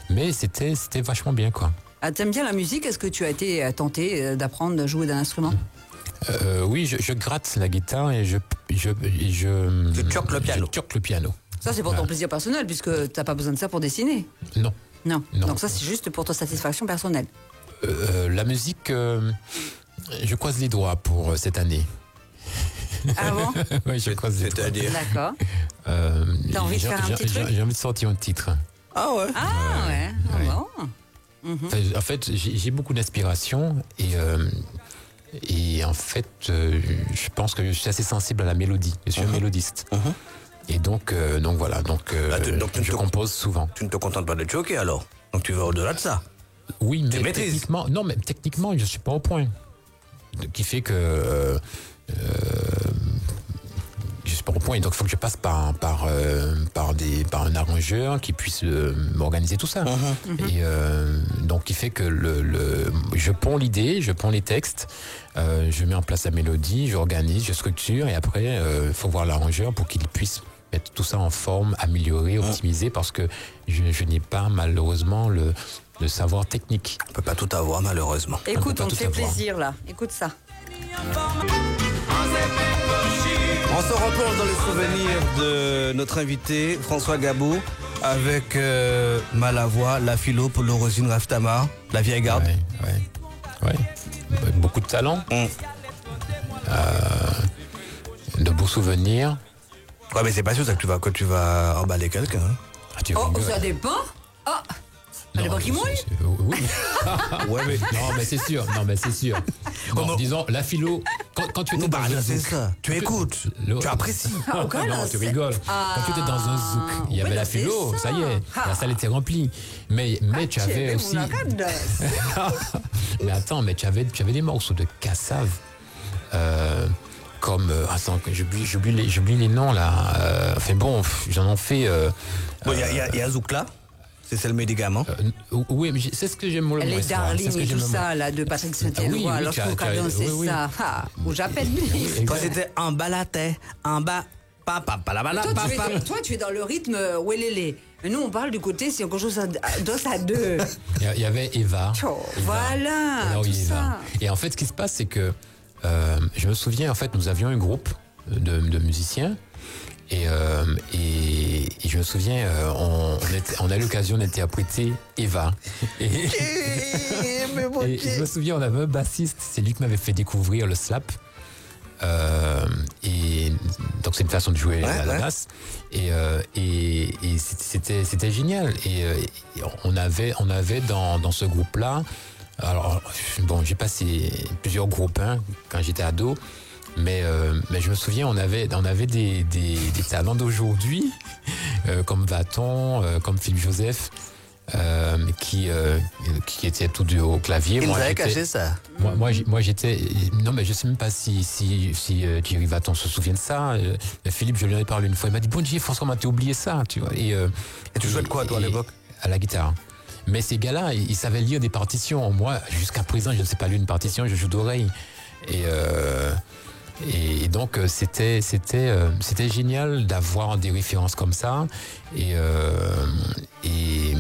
mais c'était vachement bien, quoi. Ah, t'aimes bien la musique? Est-ce que tu as été tenté d'apprendre à jouer d'un instrument? Oui, je gratte la guitare et je turques le piano. Je turque le piano. Ça, c'est pour ton plaisir personnel, puisque t'as pas besoin de ça pour dessiner. Non. Donc ça, c'est juste pour ta satisfaction personnelle. La musique, je croise les doigts pour cette année. Ah bon? Oui, je croise les doigts. C'est-à-dire? D'accord. T'as envie de faire un petit truc? J'ai envie de sortir un titre. Ah ouais? Ah ouais. Ah bon. En fait, j'ai beaucoup d'inspiration et en fait, je pense que je suis assez sensible à la mélodie. Je suis un mélodiste. Et donc voilà. Donc je compose souvent. Tu ne te contentes pas de choquer alors? Donc tu vas au-delà de ça? Oui, tu mais maîtrises? techniquement, je suis pas au point. Qui fait que je suis pas au point. Donc il faut que je passe par un arrangeur qui puisse m'organiser tout ça. Et donc qui fait que je ponds l'idée, je ponds les textes, je mets en place la mélodie, j'organise, je structure et après il faut voir l'arrangeur pour qu'il puisse mettre tout ça en forme, améliorer, optimiser, parce que je n'ai pas malheureusement le savoir technique. On peut pas tout avoir malheureusement. Écoute, on te fait plaisir là. Écoute ça. On se replonge dans les souvenirs de notre invité François Gabou avec Malavoie, la philo, Polo Rosine, Ralph Tamar, la vieille garde. Ouais. Beaucoup de talent. De beaux souvenirs. Ouais, mais c'est pas sûr ça que tu vas emballer quelqu'un. Hein. Ça dépend. Ça dépend qui mouille. Oui. Ouais, mais... Non, mais c'est sûr. Bon, disons, la philo, quand tu étais dans un c'est zouk... ça. Tu écoutes, tu apprécies. Non, tu rigoles. Quand tu étais dans un zouk, il y avait la philo, ça y est, la salle était remplie. Mais tu avais aussi... Mais attends, mais tu avais des morceaux de Kassav. Comme... attends, j'oublie les noms, là. Enfin bon, j'en ai fait... Bon, il y a Zouk là. C'est le médicament. Oui, mais c'est ce que j'aime le moins. Les Darling et tout ça, là, de Patrick Saint-Éloi. Alors, je trouve c'est ça. Où j'appelle. Toi, c'était en bas la tête, en bas, papa, la Toi, tu es dans le rythme Welele. Mais nous, on parle du côté, c'est quelque chose d'os à deux. Il y avait Eva. Voilà, tout ça. Et en fait, ce qui se passe, c'est que je me souviens, en fait, nous avions un groupe de musiciens. Et je me souviens, on a eu l'occasion d'interpréter Eva. Et je me souviens, on avait un bassiste, c'est lui qui m'avait fait découvrir le slap. Et donc c'est une façon de jouer à la basse. Et c'était génial. Et on avait dans ce groupe-là, alors bon, j'ai passé plusieurs groupes quand j'étais ado. Mais je me souviens, on avait des talents d'aujourd'hui, comme Vaton, comme Philippe Joseph, qui étaient tous deux au clavier. Il nous avait caché ça. Moi, j'étais... Non, mais je ne sais même pas si Thierry Vaton se souvient de ça. Philippe, je lui en ai parlé une fois. Il m'a dit, bon Dieu, François, t'as oublié ça. Tu vois. Et tu jouais de quoi, toi, à l'époque? À la guitare. Mais ces gars-là, ils savaient lire des partitions. Moi, jusqu'à présent, je ne sais pas lire une partition, je joue d'oreille. Et donc c'était génial d'avoir des références comme ça et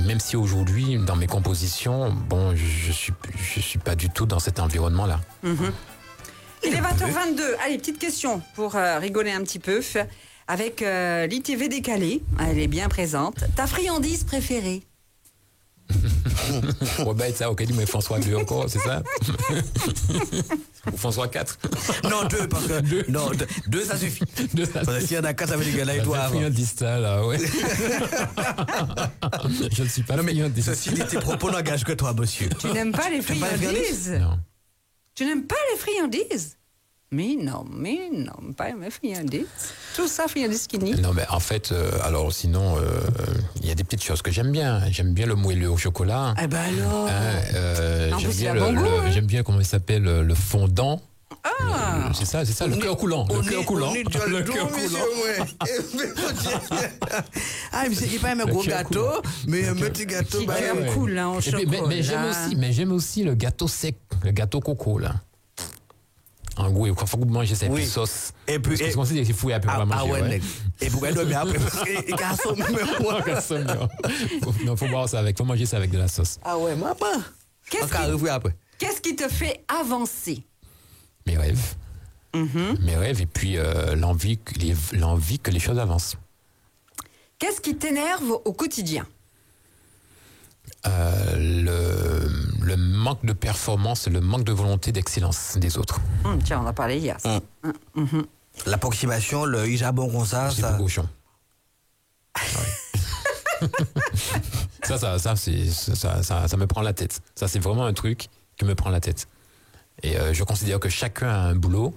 même si aujourd'hui dans mes compositions, bon, je suis pas du tout dans cet environnement-là. Il est 20h22. Allez, petite question pour rigoler un petit peu avec l'ITV décalée. Elle est bien présente. Ta friandise préférée? Robert, ça, ok, dis-moi François 2 encore, c'est ça? Ou François 4? Non, 2, parce que. Non, 2, ça suffit. Parce que s'il y en a 4, ça veut dire que là, il doit avoir. Ça, là, ouais. Je ne suis pas friandise. Ceci dit, tes propos n'engagent que toi, monsieur. Tu n'aimes pas les friandises? Non. Tu n'aimes pas les friandises? Mais non, pas mes friandises. Tout ça, friandises skinny. Non, mais en fait, alors sinon, il y a des petites choses que j'aime bien. J'aime bien le moelleux au chocolat. Eh ben alors. J'aime bien comment il s'appelle, le fondant. Ah. C'est ça, le cœur coulant. Le cœur coulant. Le cœur coulant. Ah, mais c'est pas un gros gâteau, mais un petit gâteau. Petit cœur coulant au chocolat. Mais j'aime aussi le gâteau sec, le gâteau coco, là. En gros, il faut que vous mangez cette sauce. Et puis, parce qu'on sait que c'est fouillé après pour manger. Ouais. Et pour qu'elle dorme après, parce que garçon, non, faut boire ça avec, faut manger ça avec de la sauce. Ah ouais, maman. Qu'est-ce qui te fait avancer? Mes rêves. Mes rêves et puis l'envie que les choses avancent. Qu'est-ce qui t'énerve au quotidien? Le manque de performance, le manque de volonté d'excellence des autres. Tiens, on en a parlé hier. L'approximation, le hijabon comme ça. C'est pour cochon. Ouais. ça me prend la tête. Ça, c'est vraiment un truc qui me prend la tête. Et je considère que chacun a un boulot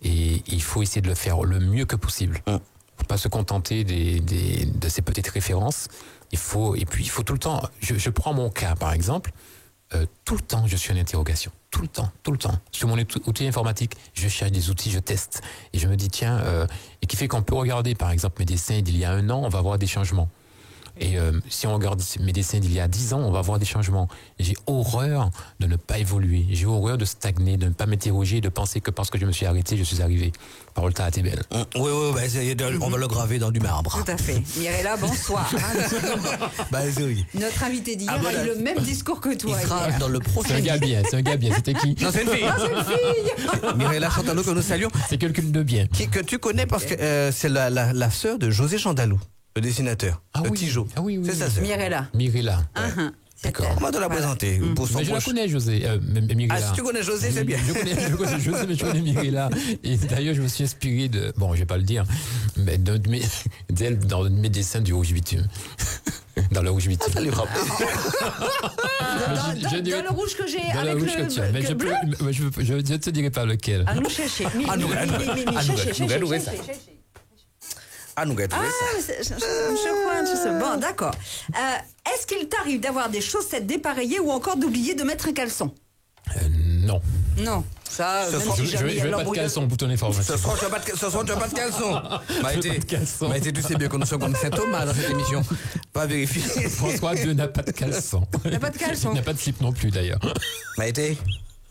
et il faut essayer de le faire le mieux que possible. Il ne faut pas se contenter de ces petites références. Et puis il faut tout le temps. Je prends mon cas par exemple. Tout le temps, je suis en interrogation. Tout le temps. Sur mon outil informatique, je cherche des outils, je teste. Et je me dis, tiens, et qui fait qu'on peut regarder, par exemple, mes dessins d'il y a 1 an, on va voir des changements. Et si on regarde mes dessins d'il y a 10 ans, on va voir des changements. J'ai horreur de ne pas évoluer. J'ai horreur de stagner, de ne pas m'interroger, de penser que parce que je me suis arrêté, je suis arrivé. Parole ta t'es belle. Oui, on va le graver dans du marbre. Tout à fait. Mirella, bonsoir. Notre invité d'hier a eu le même discours que toi. Il sera dans le prochain. C'est un gars bien. C'était qui? Non, c'est une fille. Mirella Chandalou, que nous saluons. C'est quelqu'un de bien. Que tu connais parce que c'est la sœur de José Chandalou. Le dessinateur, Tijo. Ah oui. C'est sa sœur. Mirella. D'accord. On va te la présenter. Pour son mais je la connais, José. Mirella. Ah, si tu connais José, c'est bien. Je connais José, mais je connais Mirella. Et d'ailleurs, je me suis inspiré de... Bon, je vais pas le dire, mais d'elle dans mes dessins du Rouge Bitume. Dans le Rouge Bitume. Ça lui frappe. Dans le rouge que j'ai avec le mais bleu. je ne te dirai pas lequel. À nous chercher. Je sais. Bon, d'accord. Est-ce qu'il t'arrive d'avoir des chaussettes dépareillées ou encore d'oublier de mettre un caleçon? Non. Non. Ça, je vais pas de caleçon pour ton information. Ce soir, tu n'as pas de caleçon. Maïté, tu sais bien que nous sommes comme Saint-Thomas dans cette émission. Pas vérifier. François II n'a pas de caleçon. Il n'a pas de caleçon. Il n'a pas de slip non plus, d'ailleurs. Maïté.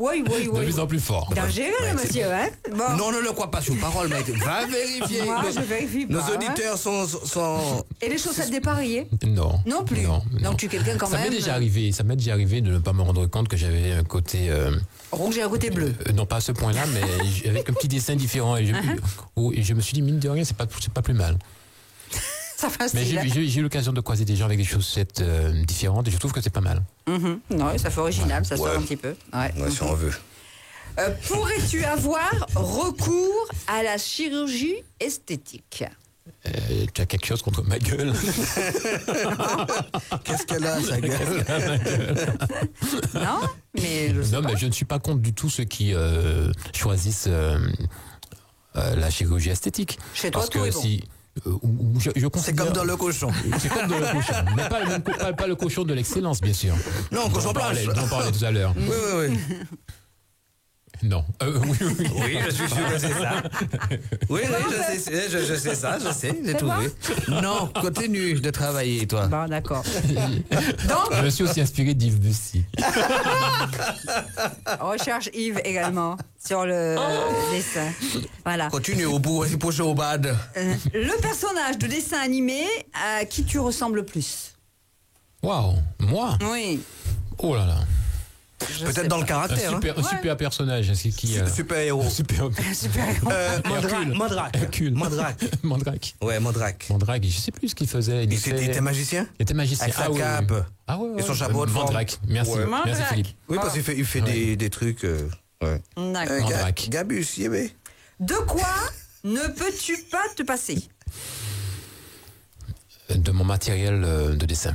Oui. De plus en plus fort. Dangereux, monsieur, hein? Bon. Non, ne le crois pas sur parole, Maïté. Va vérifier. Moi, je vérifie pas. Nos auditeurs sont Et les chaussettes dépareillées? Non. Non plus. Non. Donc tu es quelqu'un quand Ça même. m'est déjà arrivé de ne pas me rendre compte que j'avais un côté. Rouge et un côté bleu. Non, pas à ce point-là, mais avec un petit dessin différent. Et je me suis dit, mine de rien, c'est pas plus mal. Ça fait un Mais style. j'ai eu l'occasion de croiser des gens avec des chaussettes différentes et je trouve que c'est pas mal. Non, ça fait original, ça sort Ouais. un petit peu. Ouais. Ouais, si on veut. Pourrais-tu avoir recours à la chirurgie esthétique? Tu as quelque chose contre ma gueule? Qu'est-ce qu'elle a, sa gueule? Non, mais je sais Non, pas. mais je ne suis pas contre du tout ceux qui choisissent la chirurgie esthétique. Chez toi, Parce tout que est bon. si je C'est considère- comme dans le cochon. C'est comme dans le cochon, mais pas le cochon de l'excellence, bien sûr. Non, cochon blanche. On en parlait tout à l'heure. Oui, oui, oui. Non. Oui. Oui, je suis sûr que c'est ça. Oui, je sais ça, je sais, j'ai trouvé. Non, continue de travailler, toi. Bon, d'accord. Donc, Je me suis aussi inspiré d'Yves Bussy. recherche Yves également sur le dessin. Voilà. Continue au bout, c'est poché au bad. Le personnage de dessin animé à qui tu ressembles le plus? Waouh, moi? Oui. Oh là là. Je sais Peut-être dans le Un caractère. super personnage. C'est qui Super-héros. un super. Super-héros. Mandrake. Mandrake. Ouais, Mandrake. Mandrake, je sais plus ce qu'il faisait. Il était magicien? Il était magicien. Avec sa oui, cape. oui. Ah ouais, Et son chapeau de forme. Mandrake. Merci. Ouais. Merci Mandrake. Philippe. Oui, parce qu'il fait des trucs. Ouais. D'accord. Mandrake. Gabus, yébé. De quoi ne peux-tu pas te passer? De mon matériel de dessin.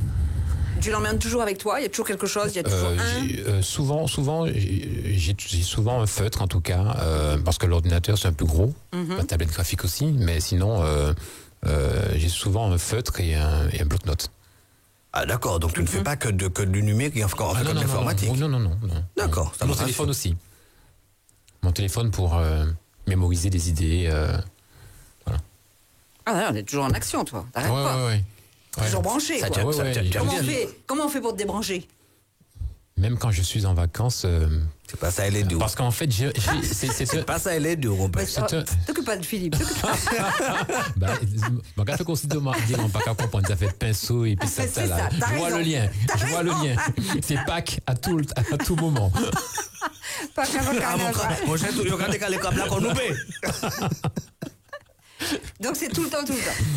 Tu l'emmènes toujours avec toi? Il y a toujours quelque chose? Il y a toujours Souvent, j'ai souvent un feutre en tout cas, parce que l'ordinateur c'est un peu gros, ma tablette graphique aussi, mais sinon j'ai souvent un feutre et un bloc-notes. Ah, d'accord, donc tu ne fais pas que du numérique, encore comme de l'informatique. Non. D'accord, ça Mon me rassure. téléphone aussi. Mon téléphone pour mémoriser des idées. Ah, on est toujours en action, toi. T'arrêtes pas. Ouais. Toujours branché, Ça quoi. tient, Ouais, ça ouais, tient il y a- Comment bien. on fait pour te débrancher? Même quand je suis en vacances, C'est pas ça, elle est dure. parce qu'en fait, c'est Pas ça, elle est dure, on peut. C'est un- T'occupe pas de Philippe. t'occupe pas. Bah, quand on considère dire on pas qu'à comprendre ça fait pinceau et puis ça, C'est là. ça, t'as Je vois raison. le lien. T'as Je vois le raison. lien. C'est Pâques à tout moment. Pas qu'un Ah, carnaval. mon cher, tu regardes les câbles là qu'on nous paie. Donc c'est tout le temps.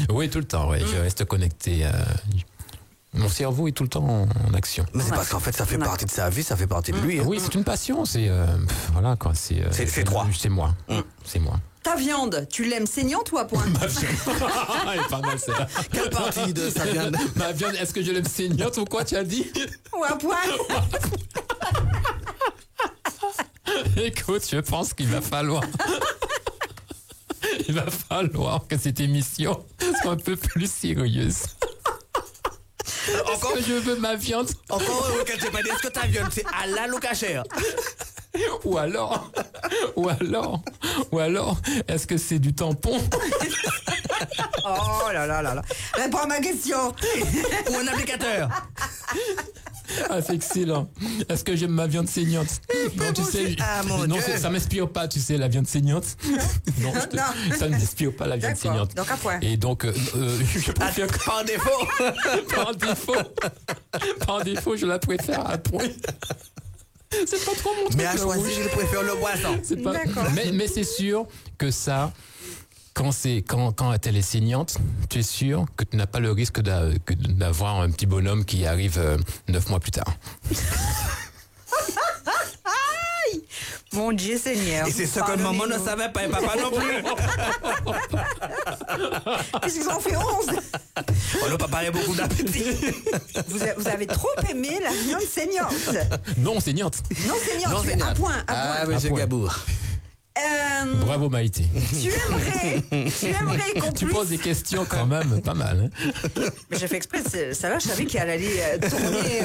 Oui, tout le temps. Ouais. Je reste connecté. Mon cerveau est tout le temps en action. Mais c'est parce qu'en fait, ça fait partie de sa vie, ça fait partie de lui. hein. Oui, c'est une passion. C'est voilà quoi. C'est toi. C'est moi. C'est moi. Ta viande, tu l'aimes saignante ou à point? Elle est pas mal celle-là. Quelle partie de sa viande? Ma viande, est-ce que je l'aime saignante ou quoi tu as dit? Ou à point? Écoute, je pense qu'il va falloir. Il va falloir que cette émission soit un peu plus sérieuse. Est-ce que je veux ma viande? Encore heureux qu'elle t'ait pas dit, est-ce que ta viande, c'est halal ou cachère? Ou alors, est-ce que c'est du tampon? Oh là là là là. Réponds à ma question. Ou un applicateur? Ah, c'est excellent. Est-ce que j'aime ma viande saignante? Non, tu sais, Ah, mon non, Dieu. ça m'inspire pas, tu sais, la viande saignante. Non, ça ne m'inspire pas la viande D'accord, saignante. donc à point. Et donc, je préfère que Par défaut. par défaut, je la préfère à point. C'est pas trop mon truc. Mais à le choisir, rouge. je préfère le poisson. C'est pas... D'accord. mais c'est sûr que ça, quand elle est saignante, tu es sûr que tu n'as pas le risque d'avoir un petit bonhomme qui arrive 9 mois plus tard. Mon Dieu Seigneur. Et c'est ce que maman ne savait pas et papa non plus. Puisqu'ils ont fait 11. On n'a pas parlé beaucoup d'appétit. Vous avez trop aimé la viande saignante. Non, saignante. Non saignante, Non, tu es Seigneur. à point. Ah, À point. monsieur point. Gabour. Bravo Maïté. Tu aimerais qu'on Tu puisse... poses des questions quand même pas mal. Hein. Mais j'ai fait exprès, ça là, je savais qu'elle allait tourner...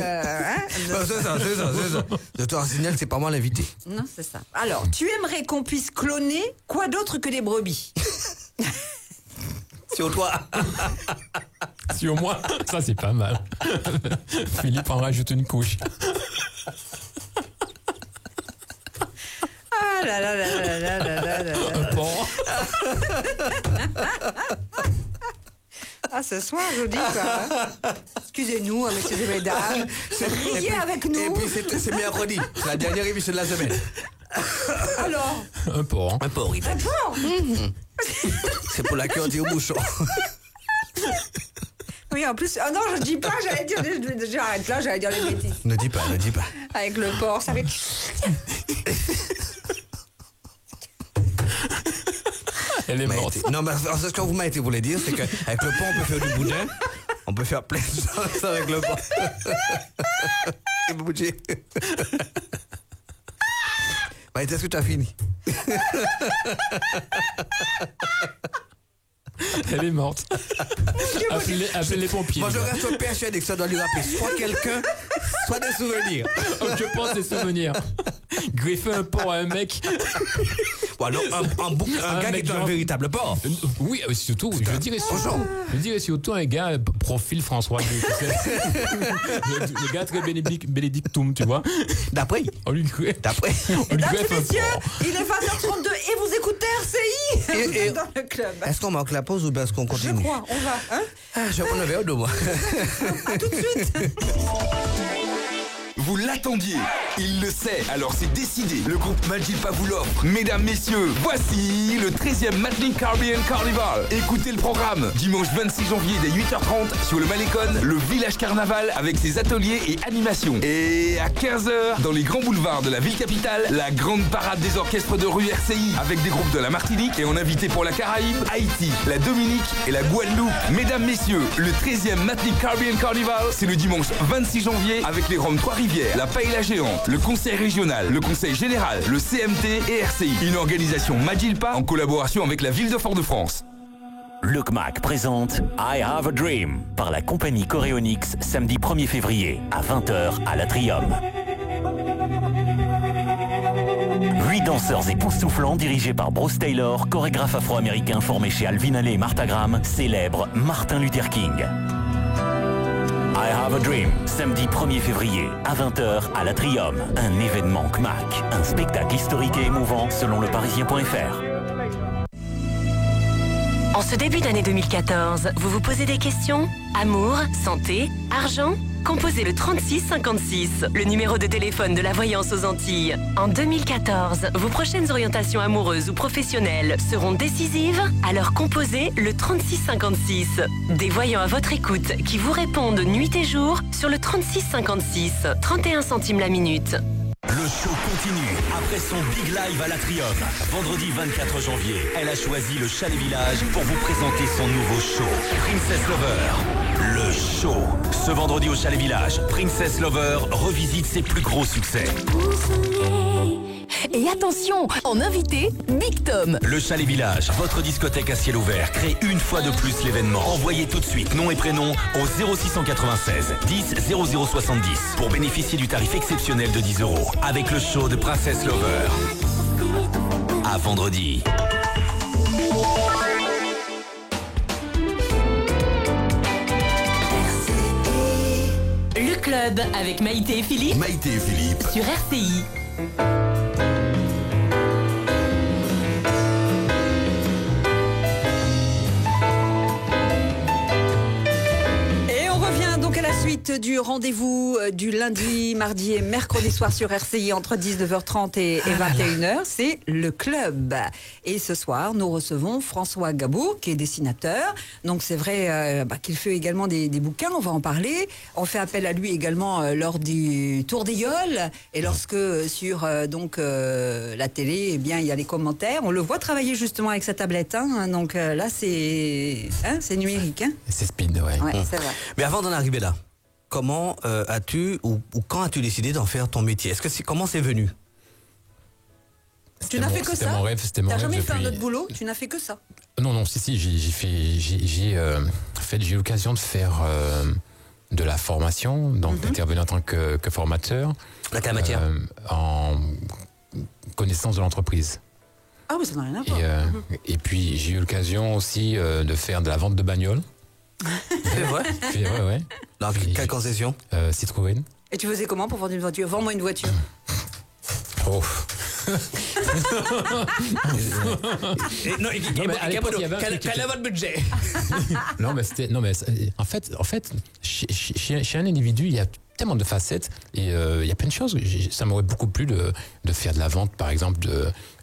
C'est ça. Je te signale, c'est pas moi l'invité. Non, c'est ça. Alors, tu aimerais qu'on puisse cloner quoi d'autre que des brebis? Sur toi. Sur moi, ça c'est pas mal. Philippe en rajoute une couche. Ah là là là là là là là là. Un porc. Ah, ce soir, je dis quoi. Excusez-nous, messieurs et mesdames. Riez avec nous. Et puis c'est mercredi, c'est la dernière émission de la semaine. Alors, Un porc. Un porc, il un porc. C'est pour la cœur au bouchon. Oui, en plus, non, je dis pas, j'arrête là, j'allais dire les bêtises. Ne dis pas. Avec le porc, ça fait... Elle est morte. Non, mais ce que vous m'avez voulu dire, c'est qu'avec le porc, on peut faire du boudin. On peut faire plein de choses avec le porc. Et bouger. Maïté, est-ce que tu as fini? Elle est morte. Appelez les pompiers. Moi, je reste persuadé que ça doit lui rappeler soit quelqu'un, soit des souvenirs. Je pense des souvenirs. Greffer un porc à un mec. Bon, alors, un gars qui est un véritable porc. Oui, surtout, je dirais surtout un gars profil François II, tu sais. le gars très bénédictum, tu vois. D'après. On lui greffe. Mesdames et messieurs, il est 20h32 et vous écoutez RCI. Vous êtes dans le club. Est-ce qu'on marque la pause ou bien est-ce qu'on continue? Je crois, on va. Hein? Je vais prendre un verre d'eau, moi. À tout de suite. Vous l'attendiez, il le sait, alors c'est décidé. Le groupe Majilpa vous l'offre. Mesdames, messieurs, voici le 13e Madly Caribbean Carnival. Écoutez le programme. Dimanche 26 janvier dès 8h30 sur le Malécon, le village carnaval avec ses ateliers et animations. Et à 15h, dans les grands boulevards de la ville capitale, la grande parade des orchestres de rue RCI avec des groupes de la Martinique et en invité pour la Caraïbe, Haïti, la Dominique et la Guadeloupe. Mesdames, messieurs, le 13e Madly Caribbean Carnival, c'est le dimanche 26 janvier avec les Roms Trois-Rivières, la Paella Géante, le Conseil Régional, le Conseil Général, le CMT et RCI. Une organisation Majilpa en collaboration avec la ville de Fort-de-France. Luc Mac présente I Have a Dream par la compagnie Choréonix samedi 1er février à 20h à l'Atrium. 8 danseurs époustouflants dirigés par Bruce Taylor, chorégraphe afro-américain formé chez Alvin Ailey et Martha Graham, célèbre Martin Luther King. I Have a Dream, samedi 1er février à 20h à l'Atrium. Un événement CMAC, un spectacle historique et émouvant selon leparisien.fr. En ce début d'année 2014, vous vous posez des questions? Amour, santé, argent? Composez le 3656, le numéro de téléphone de la voyance aux Antilles. En 2014, vos prochaines orientations amoureuses ou professionnelles seront décisives, alors composez le 3656. Des voyants à votre écoute qui vous répondent nuit et jour sur le 3656, 31 centimes la minute. Le show continue après son big live à l'Atrium. Vendredi 24 janvier, elle a choisi le Chalet Village pour vous présenter son nouveau show, Princess Lover. Le show. Ce vendredi au Chalet Village, Princess Lover revisite ses plus gros succès. Et attention, en invité, Big Tom. Le Chalet Village, votre discothèque à ciel ouvert, crée une fois de plus l'événement. Envoyez tout de suite nom et prénom au 0696 10 0070 pour bénéficier du tarif exceptionnel de 10 € avec le show de Princess Lover. À vendredi. Le club avec Maïté et Philippe. Maïté et Philippe. Sur RCI. Suite du rendez-vous du lundi, mardi et mercredi soir sur RCI entre 19h30 et 21h, c'est le club. Et ce soir, nous recevons François Gabou, qui est dessinateur. Donc c'est vrai qu'il fait également des bouquins, on va en parler. On fait appel à lui également lors du Tour des Yoles et lorsque sur la télé, eh bien il y a les commentaires. On le voit travailler justement avec sa tablette. Donc là, c'est numérique. C'est speed, ouais. C'est vrai. Mais avant d'en arriver là, comment as-tu ou quand as-tu décidé d'en faire ton métier? Comment c'est venu? Tu n'as fait que ça? C'était mon rêve, c'était mon rêve. T'as jamais fait un depuis... autre boulot? Tu n'as fait que ça? Non, si, j'ai eu l'occasion de faire de la formation, donc d'intervenir en tant que formateur. Dans quelle matière? En connaissance de l'entreprise. Ah oui, ça n'a rien à voir. Et puis j'ai eu l'occasion aussi de faire de la vente de bagnoles. C'est vrai? Ouais. Dans quelle concession? Citroën. Et tu faisais comment pour vendre une voiture? Vends-moi une voiture. Oh. Non, mais à l'époque, il y avait un truc qui quel est était- votre budget? Non, mais en fait, chez un individu, il y a tellement de facettes et il y a plein de choses. Ça m'aurait beaucoup plu de faire de la vente, par exemple,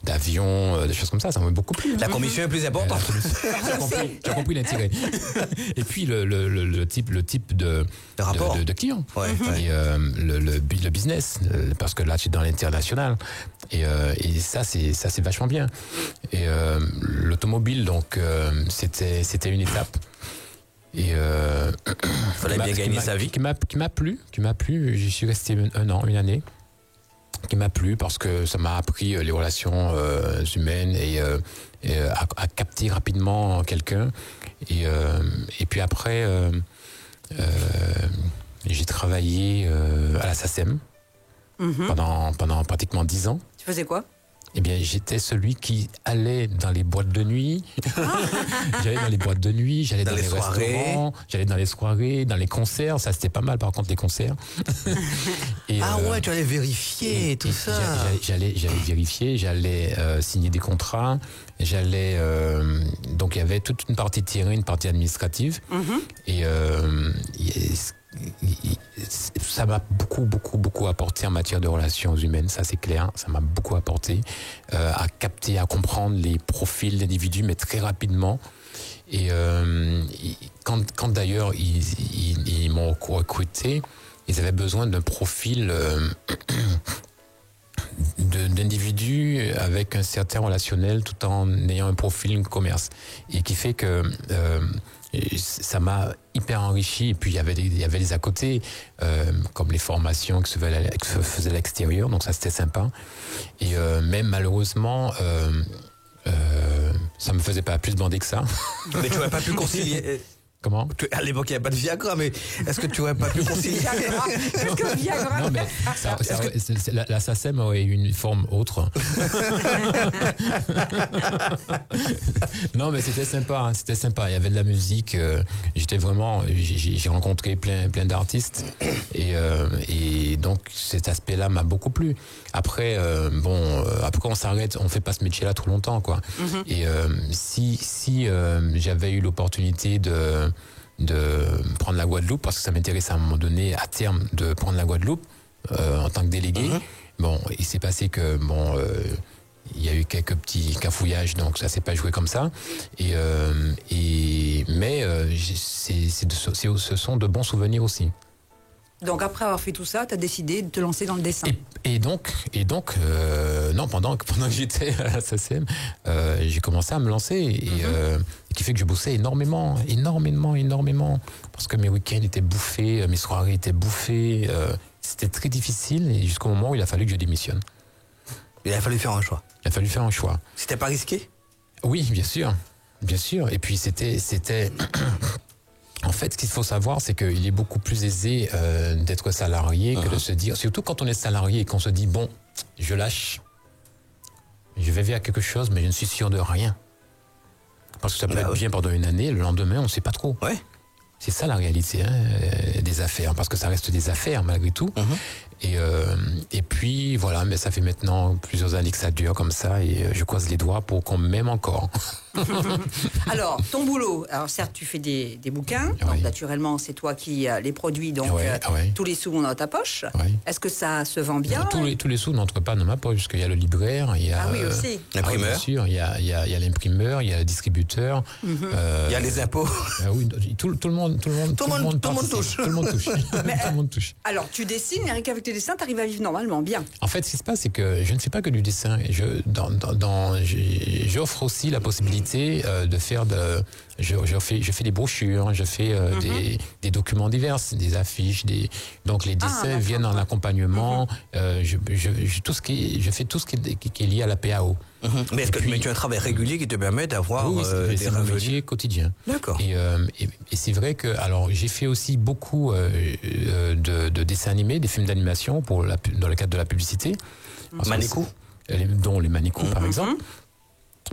d'avions, des choses comme ça. Ça m'aurait beaucoup plu. La commission est plus importante. Tu as compris l'intérêt. Et puis le type de rapport. de client. Ouais, Et le business, parce que là, tu es dans l'international. Et ça, c'est vachement bien. Et l'automobile, donc, c'était une étape. Et Fallait bien gagner sa vie. qui m'a plu. J'y suis resté un an, une année. Qui m'a plu parce que ça m'a appris les relations humaines et à capter rapidement quelqu'un. Et puis après, j'ai travaillé à la SACEM pendant pratiquement 10 ans. Tu faisais quoi? Eh bien, j'étais celui qui allait dans les boîtes de nuit. J'allais dans les boîtes de nuit, j'allais dans les soirées. restaurants, j'allais dans les soirées, dans les concerts. Ça, c'était pas mal, par contre, les concerts. Et, Ouais, tu allais vérifier tout ça. J'allais vérifier, j'allais signer des contrats, donc il y avait toute une partie terrain, une partie administrative. Et ça m'a beaucoup apporté en matière de relations humaines, ça c'est clair, ça m'a beaucoup apporté à capter, à comprendre les profils d'individus, mais très rapidement. Et quand d'ailleurs ils m'ont recruté, ils avaient besoin d'un profil d'individus avec un certain relationnel tout en ayant un profil commerce, et qui fait que ça m'a hyper enrichi. Et puis il y avait les à côté, comme les formations qui se faisaient à l'extérieur, donc ça c'était sympa. Et même malheureusement ça me faisait pas plus bander que ça. Mais tu n'aurais pas pu concilier. Comment? À l'époque, il n'y avait pas de Viagra, mais est-ce que tu n'aurais pas pu concilier? Est-ce que Viagra? Non, mais la SACEM aurait eu une forme autre. Non, mais c'était sympa, c'était sympa. Il y avait de la musique. J'ai rencontré plein d'artistes, et donc cet aspect-là m'a beaucoup plu. Après, après on s'arrête, on fait pas ce métier-là trop longtemps, quoi. Et si j'avais eu l'opportunité de prendre la Guadeloupe, parce que ça m'intéresse à un moment donné, à terme, de prendre la Guadeloupe en tant que délégué. Bon, il s'est passé que il y a eu quelques petits cafouillages, donc ça s'est pas joué comme ça. Mais ce sont de bons souvenirs aussi. Donc après avoir fait tout ça, tu as décidé de te lancer dans le dessin. Et donc, non, pendant que j'étais à la SACEM, j'ai commencé à me lancer, et qui fait que je bossais énormément, parce que mes week-ends étaient bouffés, mes soirées étaient bouffées. C'était très difficile, et jusqu'au moment où il a fallu que je démissionne. Il a fallu faire un choix. Il a fallu faire un choix. C'était pas risqué? Oui, bien sûr. Et puis c'était en fait, ce qu'il faut savoir, c'est qu'il est beaucoup plus aisé d'être salarié que de se dire, surtout quand on est salarié et qu'on se dit, bon, je lâche, je vais vers quelque chose, mais je ne suis sûr de rien. Parce que ça peut être bien pendant une année, le lendemain, on ne sait pas trop. Ouais. C'est ça la réalité des affaires, parce que ça reste des affaires malgré tout. Et puis voilà, mais ça fait maintenant plusieurs années que ça dure comme ça, et je croise les doigts pour qu'on m'aime encore. Alors, ton boulot, alors certes tu fais des bouquins, donc naturellement c'est toi qui les produis, donc tous les sous vont dans ta poche. Est-ce que ça se vend bien? Tous les sous n'entrent pas dans ma poche, parce qu'il y a le libraire, il y a aussi. L'imprimeur. Bien sûr, il y a l'imprimeur, il y a le distributeur. Il y a les impôts. Oui, tout le monde touche. Tout le monde touche. Alors tu dessines, et avec tes dessins, tu arrives à vivre normalement, bien. En fait, ce qui se passe, c'est que je ne fais pas que du dessin. J'offre aussi la possibilité de faire je fais des brochures, je fais des documents divers, des affiches, donc les dessins viennent en accompagnement. Je fais tout ce qui est lié à la PAO. Mais tu as un travail régulier qui te permet d'avoir des revenus quotidiens. D'accord. Et c'est vrai que j'ai fait aussi beaucoup de dessins animés, des films d'animation dans le cadre de la publicité. Manicou. Dont les Manicou, par exemple.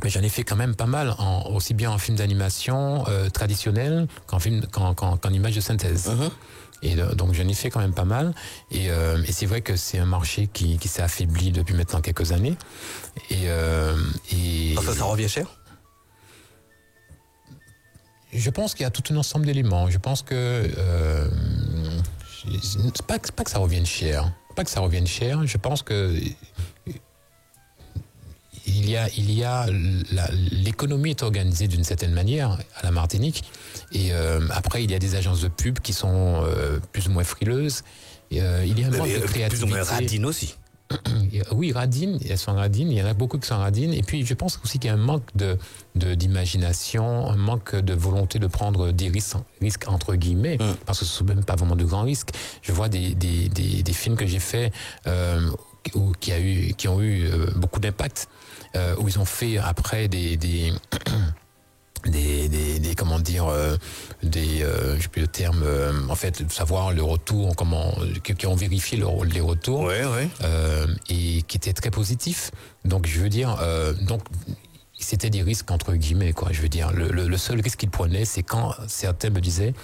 Mais j'en ai fait quand même pas mal, aussi bien en film d'animation traditionnel qu'en image de synthèse. Et donc j'en ai fait quand même pas mal. Et c'est vrai que c'est un marché qui s'est affaibli depuis maintenant quelques années. Parce que ça revient cher? Je pense qu'il y a tout un ensemble d'éléments. Je pense que c'est pas que ça revienne cher. Pas que ça revienne cher. Je pense que l'économie est organisée d'une certaine manière à la Martinique. Et après, il y a des agences de pub qui sont plus ou moins frileuses. Il y a un manque de créativité. Plus ou moins radines aussi. Oui, radines, elles sont radines, il y en a beaucoup qui sont radines. Et puis, je pense aussi qu'il y a un manque d'imagination, un manque de volonté de prendre des risques entre guillemets, parce que ce ne sont même pas vraiment de grands risques. Je vois des films que j'ai faits qui ont eu beaucoup d'impact, où ils ont fait après comment dire, je sais plus le terme, en fait, savoir le retour, qui ont vérifié les retours, et qui étaient très positifs. Donc, je veux dire, c'était des risques entre guillemets, quoi. Je veux dire, le seul risque qu'ils prenaient, c'est quand certains me disaient,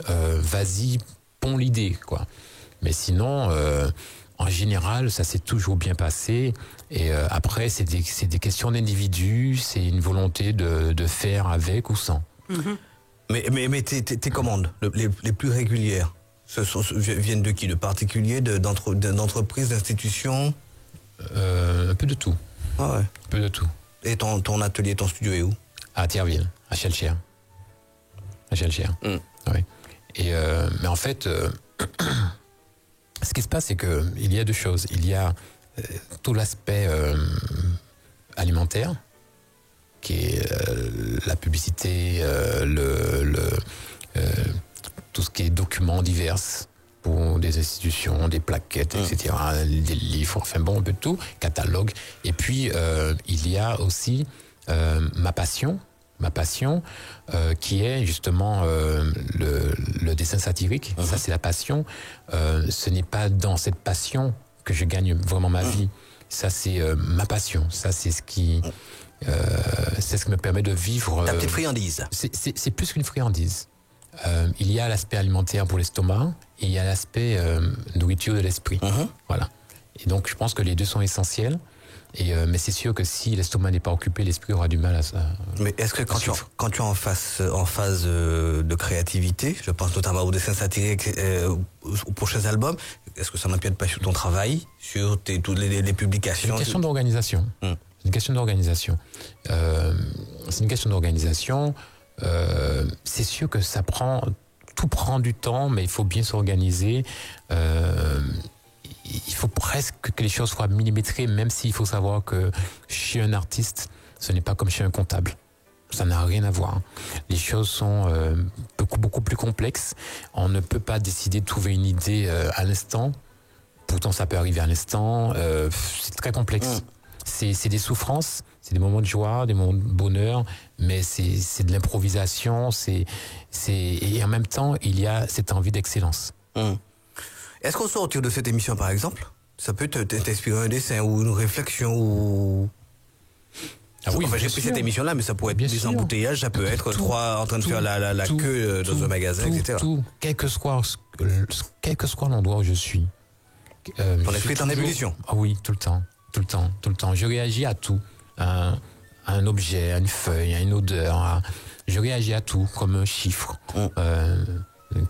vas-y, ponds l'idée, quoi. Mais sinon, en général, ça s'est toujours bien passé. Et après, c'est des questions d'individus, c'est une volonté de faire avec ou sans. Mais tes commandes, les plus régulières, viennent de qui? De particuliers, d'entreprises, d'institutions? Un peu de tout. Ah ouais. Un peu de tout. Et ton atelier, ton studio est où? À Thierville, à Chelcher. Oui. Et, mais en fait, ce qui se passe, c'est qu'il y a deux choses. Il y a tout l'aspect alimentaire, qui est la publicité, tout ce qui est documents divers pour des institutions, des plaquettes, etc., des livres, enfin bon, un peu de tout, catalogue. Et puis, il y a aussi ma passion, qui est justement le dessin satirique. Ça, c'est la passion. Ce n'est pas dans cette passion que je gagne vraiment ma vie. Ça, c'est ma passion. Ça, c'est ce qui me permet de vivre. Ta petite friandise. C'est plus qu'une friandise. Il y a l'aspect alimentaire pour l'estomac et il y a l'aspect nourriture de l'esprit. Voilà. Et donc, je pense que les deux sont essentiels. Mais c'est sûr que si l'estomac n'est pas occupé, l'esprit aura du mal à ça. Mais est-ce que quand tu es en phase de créativité, je pense notamment au dessin satirique, aux prochains albums, est-ce que ça n'empiète pas sur ton travail, sur toutes les publications? C'est une question d'organisation. C'est une question d'organisation. C'est sûr que tout prend du temps, mais il faut bien s'organiser. Il faut presque que les choses soient millimétrées, même s'il faut savoir que chez un artiste, ce n'est pas comme chez un comptable. Ça n'a rien à voir. Les choses sont beaucoup plus complexes. On ne peut pas décider de trouver une idée à l'instant. Pourtant, ça peut arriver à l'instant. C'est très complexe. C'est des souffrances, c'est des moments de joie, des moments de bonheur, mais c'est de l'improvisation. Et en même temps, il y a cette envie d'excellence. Est-ce qu'au sortir de cette émission, par exemple, ça peut t'inspirer un dessin ou une réflexion ou... Ah oui, enfin, j'ai pris cette émission-là, mais ça pourrait être des embouteillages, ça peut être trois en train de faire la queue dans un magasin, etc. Tout, quel que soit l'endroit où je suis. Ton esprit est en ébullition. Ah oui, tout le temps. Je réagis à tout. À un objet, à une feuille, à une odeur. Je réagis à tout, comme un chiffre,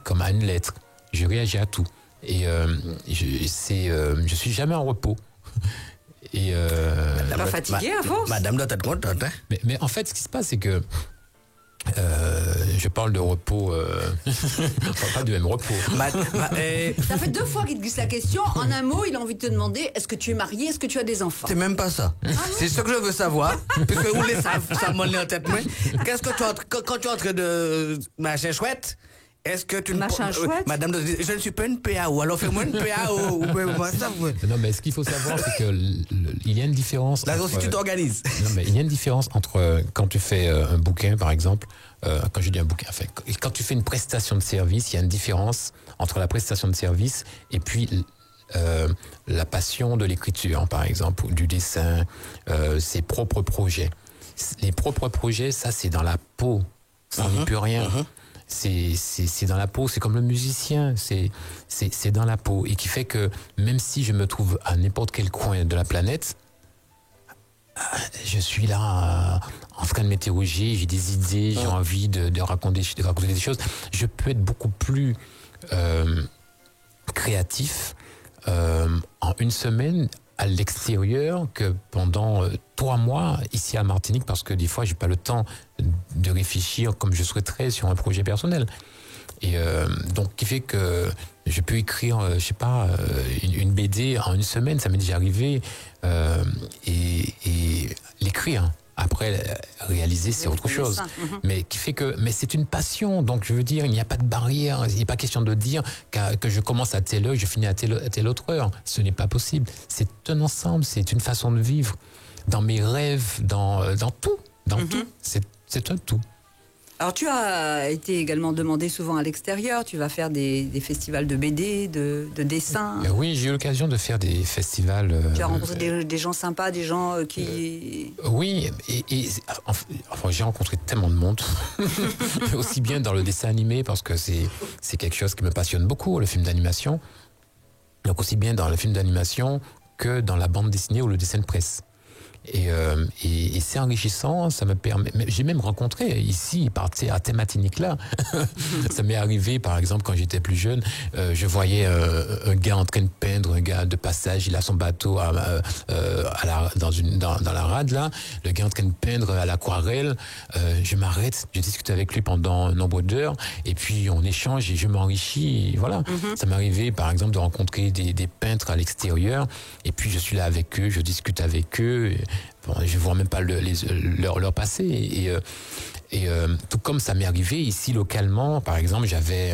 comme à une lettre. Je réagis à tout. Et je suis jamais en repos. Et pas fatigué à force? Madame doit être contente, hein? Mais en fait, ce qui se passe, c'est que je parle de repos, pas du même repos. Ça fait 2 fois qu'il te glisse la question. En un mot, il a envie de te demander, est-ce que tu es marié, est-ce que tu as des enfants? C'est même pas ça. C'est ce que je veux savoir. Puisque vous voulez ça m'en est en tête. Qu'est-ce que quand tu es en train de machin chouette? Est-ce que tu Madame, je ne suis pas une PAO, alors fais-moi une PAO. Non, mais ce qu'il faut savoir, c'est qu'il y a une différence. Là aussi, tu t'organises. Non, mais il y a une différence entre quand tu fais un bouquin, par exemple, quand je dis un bouquin, enfin, quand tu fais une prestation de service, il y a une différence entre la prestation de service et puis la passion de l'écriture, par exemple, ou du dessin, ses propres projets. Les propres projets, ça, c'est dans la peau. Ça n'est plus rien. c'est dans la peau, c'est comme le musicien, c'est dans la peau, et qui fait que même si je me trouve à n'importe quel coin de la planète, je suis là en train de m'interroger, j'ai des idées, j'ai envie de raconter des choses. Je peux être beaucoup plus créatif en une semaine à l'extérieur que pendant 3 mois ici à Martinique, parce que des fois j'ai pas le temps de réfléchir comme je souhaiterais sur un projet personnel. Et donc qui fait que je peux écrire, je sais pas, une BD en une semaine, ça m'est déjà arrivé, et l'écrire. Après, réaliser, c'est autre chose. Mais qui fait que, mais c'est une passion. Donc, je veux dire, il n'y a pas de barrière. Il n'est pas question de dire que je commence à telle heure, je finis à telle autre heure. Ce n'est pas possible. C'est un ensemble, c'est une façon de vivre. Dans mes rêves, dans tout. Tout. C'est un tout. Alors, tu as été également demandé souvent à l'extérieur. Tu vas faire des festivals de BD, de dessin. Oui, j'ai eu l'occasion de faire des festivals. Tu as rencontré des gens sympas, des gens qui... Oui, enfin, j'ai rencontré tellement de monde. Aussi bien dans le dessin animé, parce que c'est quelque chose qui me passionne beaucoup, le film d'animation. Donc aussi bien dans le film d'animation que dans la bande dessinée ou le dessin de presse. Et c'est enrichissant, ça me permet. J'ai même rencontré ici, par à Thématinique là. Ça m'est arrivé, par exemple, quand j'étais plus jeune, je voyais un gars en train de peindre, un gars de passage, il a son bateau dans la rade là, le gars en train de peindre à l'aquarelle. Je m'arrête, je discute avec lui pendant un nombre d'heures, et puis on échange et je m'enrichis. Et voilà. Ça m'est arrivé, par exemple, de rencontrer des peintres à l'extérieur, et puis je suis là avec eux, je discute avec eux. Bon, je vois même pas leur passé, et tout comme ça m'est arrivé ici localement. Par exemple, j'avais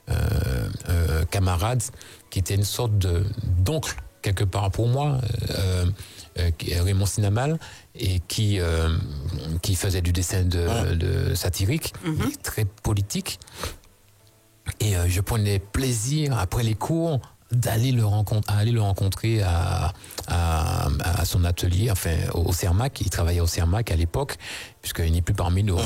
un camarade qui était une sorte d'oncle quelque part pour moi, Raymond Sinamal, et qui faisait du dessin de satirique, très politique, et je prenais plaisir après les cours d'aller le rencontrer à son atelier, enfin au CERMAC. Il travaillait au CERMAC à l'époque, puisqu'il n'est plus parmi nous.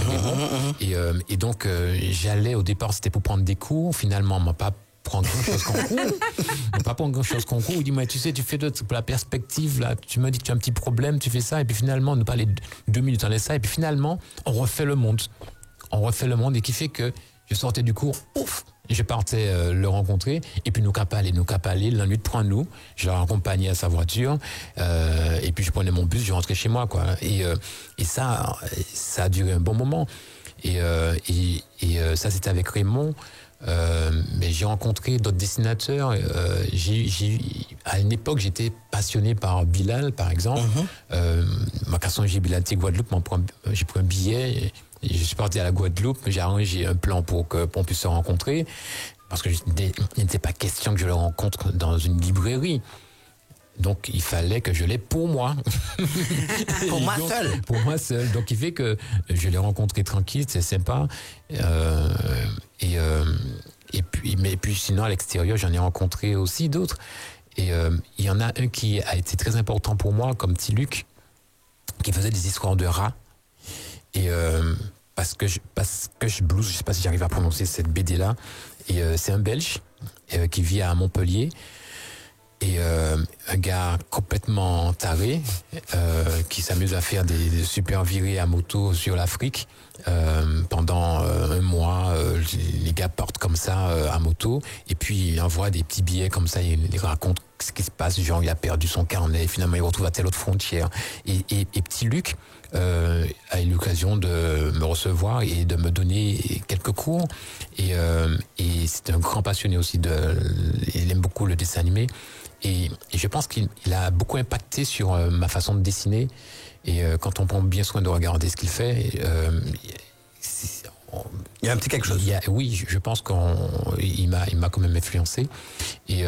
Et donc j'allais, au départ c'était pour prendre des cours, finalement on m'a pas prendre grand-chose concours. Il dit, mais tu sais, tu fais pour la perspective, là, tu me dis que tu as un petit problème, tu fais ça, et puis finalement on nous parlait 2 minutes, on laisse ça, et puis finalement on refait le monde, et qui fait que je sortais du cours, ouf, je partais le rencontrer, et puis nous capaler, la nuit de prendre nous, je l'ai accompagné à sa voiture, et puis je prenais mon bus, je rentrais chez moi, quoi. Et ça a duré un bon moment. Et ça, c'était avec Raymond. Mais j'ai rencontré d'autres dessinateurs. À une époque, j'étais passionné par Bilal, par exemple. Quand j'ai Bilal Guadeloupe, j'ai pris un billet. Et je suis parti à la Guadeloupe, j'ai arrangé un plan pour qu'on puisse se rencontrer, parce que il n'était pas question que je le rencontre dans une librairie. Donc il fallait que je l'ai pour moi. Pour moi seul. Pour moi seul. Donc il fait que je l'ai rencontré tranquille, c'est sympa. Et puis sinon à l'extérieur, j'en ai rencontré aussi d'autres. Et il y en a un qui a été très important pour moi, comme Petit Luc, qui faisait des histoires de rats. Et parce que je blues, je sais pas si j'arrive à prononcer cette BD là, et c'est un Belge qui vit à Montpellier, et un gars complètement taré qui s'amuse à faire des super virées à moto sur l'Afrique. Pendant un mois, les gars partent comme ça à moto, et puis il envoie des petits billets comme ça, il raconte ce qui se passe, genre il a perdu son carnet, finalement il retrouve à telle autre frontière, et Petit Luc a eu l'occasion de me recevoir et de me donner quelques cours, et c'est un grand passionné aussi, il aime beaucoup le dessin animé, et je pense qu'il a beaucoup impacté sur ma façon de dessiner. Et quand on prend bien soin de regarder ce qu'il fait, il y a un petit quelque chose. Oui, je pense qu'il m'a quand même influencé. Et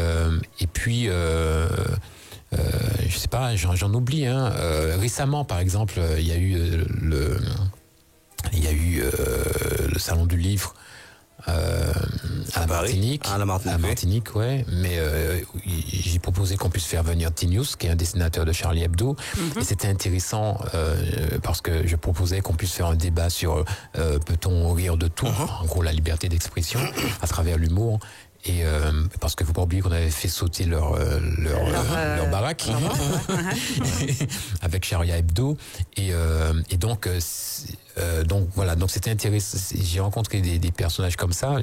puis, je sais pas, j'en oublie. Récemment, par exemple, il y a eu le salon du livre à la Martinique. À la Martinique, ouais. Mais j'ai proposé qu'on puisse faire venir Tinius, qui est un dessinateur de Charlie Hebdo. Et c'était intéressant parce que je proposais qu'on puisse faire un débat sur peut-on rire de tout, en gros la liberté d'expression à travers l'humour. Et parce que faut pas oublier qu'on avait fait sauter leur baraque avec Charlie Hebdo et donc voilà, donc c'était intéressant. J'ai rencontré des personnages comme ça.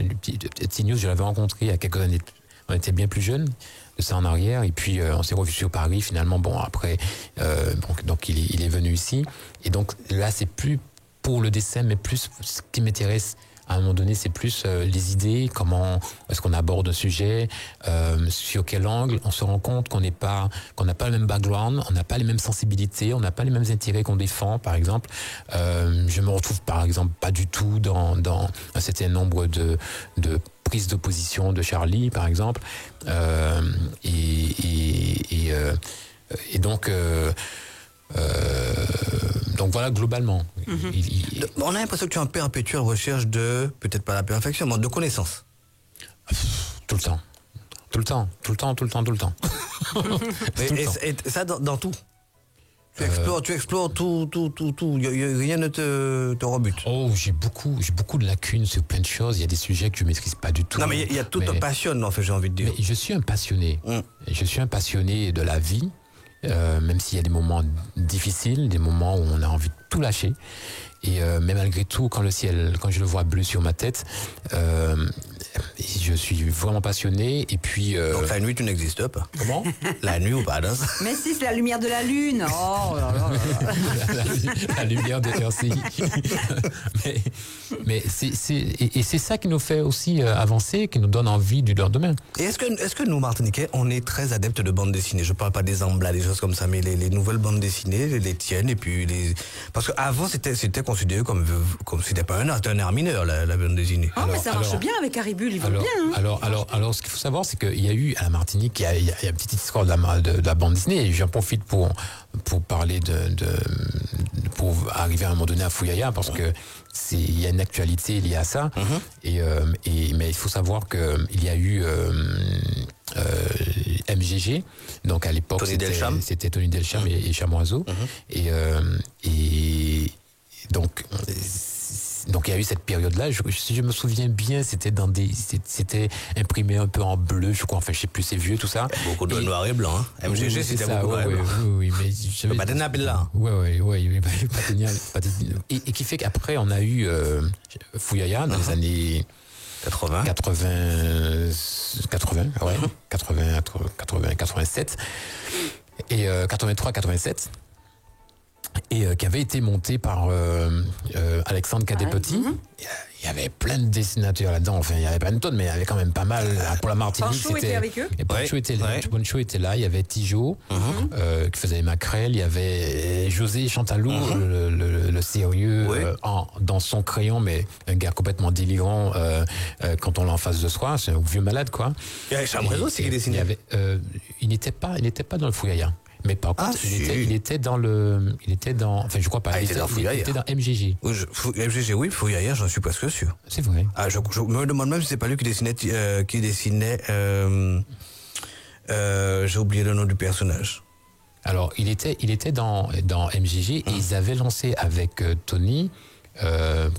Tinius, je l'avais rencontré il y a quelques années, on était bien plus jeunes de ça en arrière, et puis on s'est revus sur Paris finalement. Bon, après donc il est venu ici, et donc là c'est plus pour le dessin, mais plus ce qui m'intéresse à un moment donné, c'est plus les idées, comment est-ce qu'on aborde un sujet, sur quel angle. On se rend compte qu'on n'a pas le même background, on n'a pas les mêmes sensibilités, on n'a pas les mêmes intérêts qu'on défend, par exemple. Je me retrouve, par exemple, pas du tout dans un certain nombre de prises de position de Charlie, par exemple. Et donc voilà, globalement. On a l'impression que tu es en perpétuelle recherche de, peut-être pas la perfection, mais de connaissances. Tout le temps. Et ça dans tout. Tu explores tout. Rien ne te rebute. Oh, j'ai beaucoup de lacunes sur plein de choses. Il y a des sujets que je maîtrise pas du tout. Non, mais il y a tout un passionne, en fait, j'ai envie de dire. Mais je suis un passionné. Je suis un passionné de la vie. Même s'il y a des moments difficiles, des moments où on a envie de tout lâcher. Et mais malgré tout, quand je le vois bleu sur ma tête, je suis vraiment passionné. Et puis donc la nuit, tu n'existes pas. Comment? La nuit ou pas, non? Mais si, c'est la lumière de la lune. Oh là là. La lumière de RCI. mais c'est ça qui nous fait aussi avancer, qui nous donne envie du lendemain. Et est-ce que nous, Martiniquais, on est très adeptes de bandes dessinées? Je parle pas des emblas, des choses comme ça, mais les nouvelles bandes dessinées, les tiennes, et puis parce qu'avant c'était considéré comme c'était pas un art, un art mineur, la bande dessinée. Oh, mais ça marche bien avec Haribul, ils vont bien. Hein. Alors, ce qu'il faut savoir, c'est qu'il y a eu à la Martinique, il y a une petite histoire de la bande dessinée, et j'en profite pour parler pour arriver à un moment donné à Fouyaya, parce que il y a une actualité liée à ça. Mais il faut savoir que il y a eu MGG, donc à l'époque c'était Tony Delcham et Chamoiseau, et donc il y a eu cette période-là. Si je me souviens bien, c'était imprimé un peu en bleu, je crois. Enfin, je sais plus, c'est vieux tout ça. Beaucoup de noir et blanc. Hein. MGG, c'était beaucoup noir et blanc. Oui, mais je pas de nappe là. Oui, et qui fait qu'après on a eu Fouyaya dans les années 80, 87 et 83, 87. Et qui avait été monté par Alexandre Cadet-Petit. Il y avait plein de dessinateurs là-dedans. Enfin, il y avait pas une tonne, mais il y avait quand même pas mal. Pour la Martinique, Pancho était avec eux. Et Pancho était là. Pancho était là. Il y avait Tijo qui faisait les maquerelles. Il y avait José Chantalou, le sérieux, dans son crayon, mais un gars complètement délirant quand on l'a en face de soi. C'est un vieux malade, quoi. Il y avait Chamoiseau aussi qui dessinait. Il n'était pas dans le Fouyaya. Mais par contre, il était dans. Enfin, je crois pas. Il était dans MGG. MGG, oui, Fouyaya, j'en suis presque sûr. C'est vrai. Je me demande même si c'est pas lui qui dessinait. J'ai oublié le nom du personnage. Alors, il était dans MGG et ils avaient lancé avec Tony,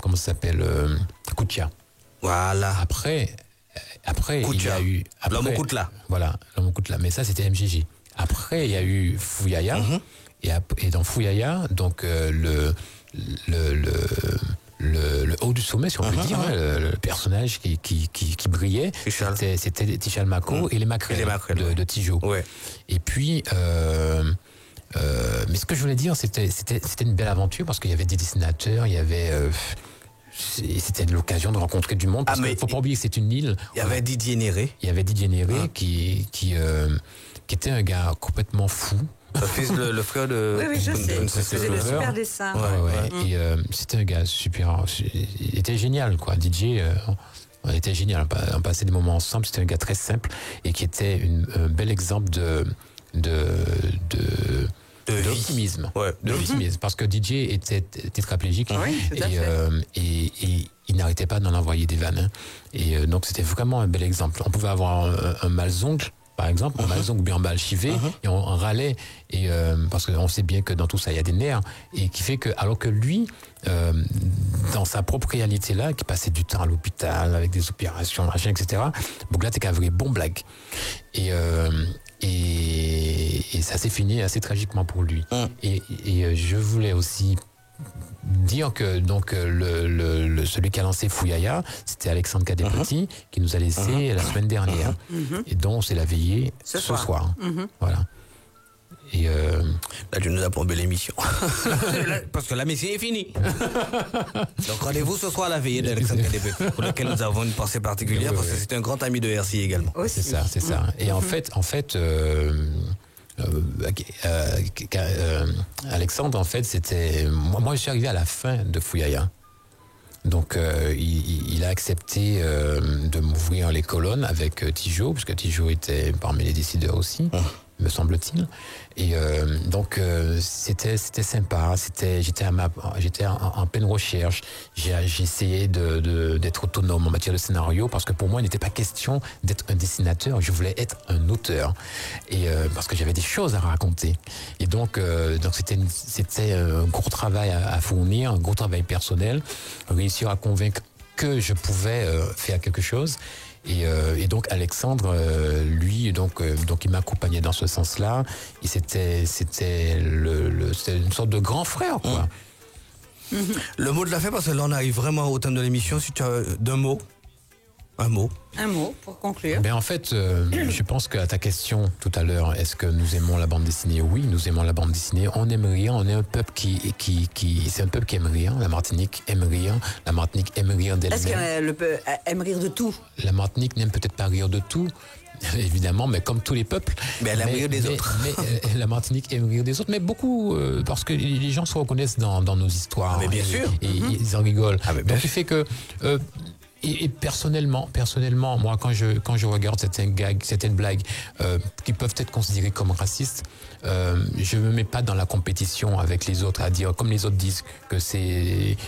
comment ça s'appelle, Koutia. Voilà. Après, Koutia. Il y a eu. L'homme au Koutla. Voilà, l'homme au Koutla. Mais ça, c'était MGG. Après, il y a eu Fouyaya, et dans Fouyaya, donc le haut du sommet, si on peut dire, le personnage qui brillait, c'était Tichal Mako et les maquerelles de Tijo. Ouais. Et puis, mais ce que je voulais dire, c'était une belle aventure parce qu'il y avait des dessinateurs, il y avait c'était l'occasion de rencontrer du monde. Parce qu'il ne faut pas oublier que c'est une île. Il y avait Didier Néré. Qui était un gars complètement fou. Le frère de... Oui, je sais. C'était des super dessins. Et c'était un gars super... Il était génial, quoi. DJ, on était génial. On passait des moments ensemble. C'était un gars très simple et qui était un bel exemple d'optimisme. Ouais, D'optimisme. Parce que DJ était tétraplégique Oui, tout à fait. et il n'arrêtait pas d'en envoyer des vannes. Hein. Et donc c'était vraiment un bel exemple. On pouvait avoir un malzongle, par exemple, un malzongle ou bien un bal chivé, et on râlait, et, parce qu'on sait bien que dans tout ça, il y a des nerfs, et qui fait que, alors que lui, dans sa propre réalité-là, qui passait du temps à l'hôpital, avec des opérations, machin, etc., donc là, t'es qu'un vrai bon blague. Et ça s'est fini assez tragiquement pour lui. Et je voulais aussi dire que donc celui qui a lancé Fouyaya, c'était Alexandre Cadet-Petit qui nous a laissé la semaine dernière et dont c'est la veillée ce soir. Voilà. Et là, tu nous as plombé l'émission. Parce que la mission est finie. Donc rendez-vous ce soir à la veillée d'Alexandre Cadet-Petit, pour lequel nous avons une pensée particulière, parce que c'est un grand ami de RCI également. Aussi. c'est ça. Et en fait, Alexandre, en fait, c'était... Moi, je suis arrivé à la fin de Fouyaya. Donc, il a accepté de m'ouvrir les colonnes avec Tijo, parce que Tijo était parmi les décideurs aussi, me semble-t-il. Et donc, c'était sympa. J'étais en pleine recherche. J'ai essayé d'être autonome en matière de scénario, parce que pour moi, il n'était pas question d'être un dessinateur. Je voulais être un auteur. Et parce que j'avais des choses à raconter. Et donc c'était un gros travail à fournir, un gros travail personnel, réussir à convaincre que je pouvais faire quelque chose. Et donc Alexandre, lui, donc il m'accompagnait dans ce sens-là. Et c'était une sorte de grand frère, quoi. Le mot de la fin, parce que là on arrive vraiment au thème de l'émission. Si tu as un mot Un mot pour conclure. Ben en fait, je pense qu'à ta question tout à l'heure, est-ce que nous aimons la bande dessinée? Oui, nous aimons la bande dessinée. On aime rire. On est un peuple c'est un peuple qui aime rire. La Martinique aime rire. La Martinique aime rire d'elle-même. Est-ce qu'elle aime rire de tout? La Martinique n'aime peut-être pas rire de tout. Évidemment, mais comme tous les peuples. Mais elle aime rire des autres. Mais la Martinique aime rire des autres, mais beaucoup, parce que les gens se reconnaissent dans nos histoires. Mais bien sûr. Et ils en rigolent. Mais donc, il fait que... Et personnellement, moi, quand je regarde certaines gags, certaines blagues qui peuvent être considérées comme racistes, je me mets pas dans la compétition avec les autres à dire, comme les autres disent que c'est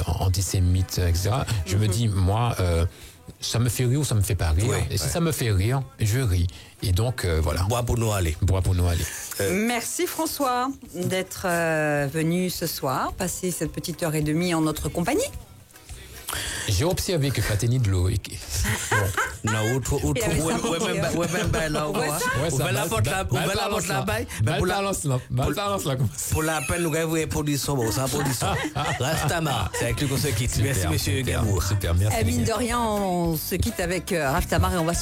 antisémite, etc. Je me dis, moi, ça me fait rire ou ça me fait pas rire. Et si ça me fait rire, je ris. Et donc, voilà. Bois pour nous aller. Merci François d'être venu ce soir, passer cette petite heure et demie en notre compagnie. J'ai observé que Fateni de l'eau. Pour la peine, nous avons une production. Raftamar, c'est avec lui qu'on se quitte. Merci, monsieur Gamour. Super, merci. Mine de rien, on se quitte avec Raftamar et on va se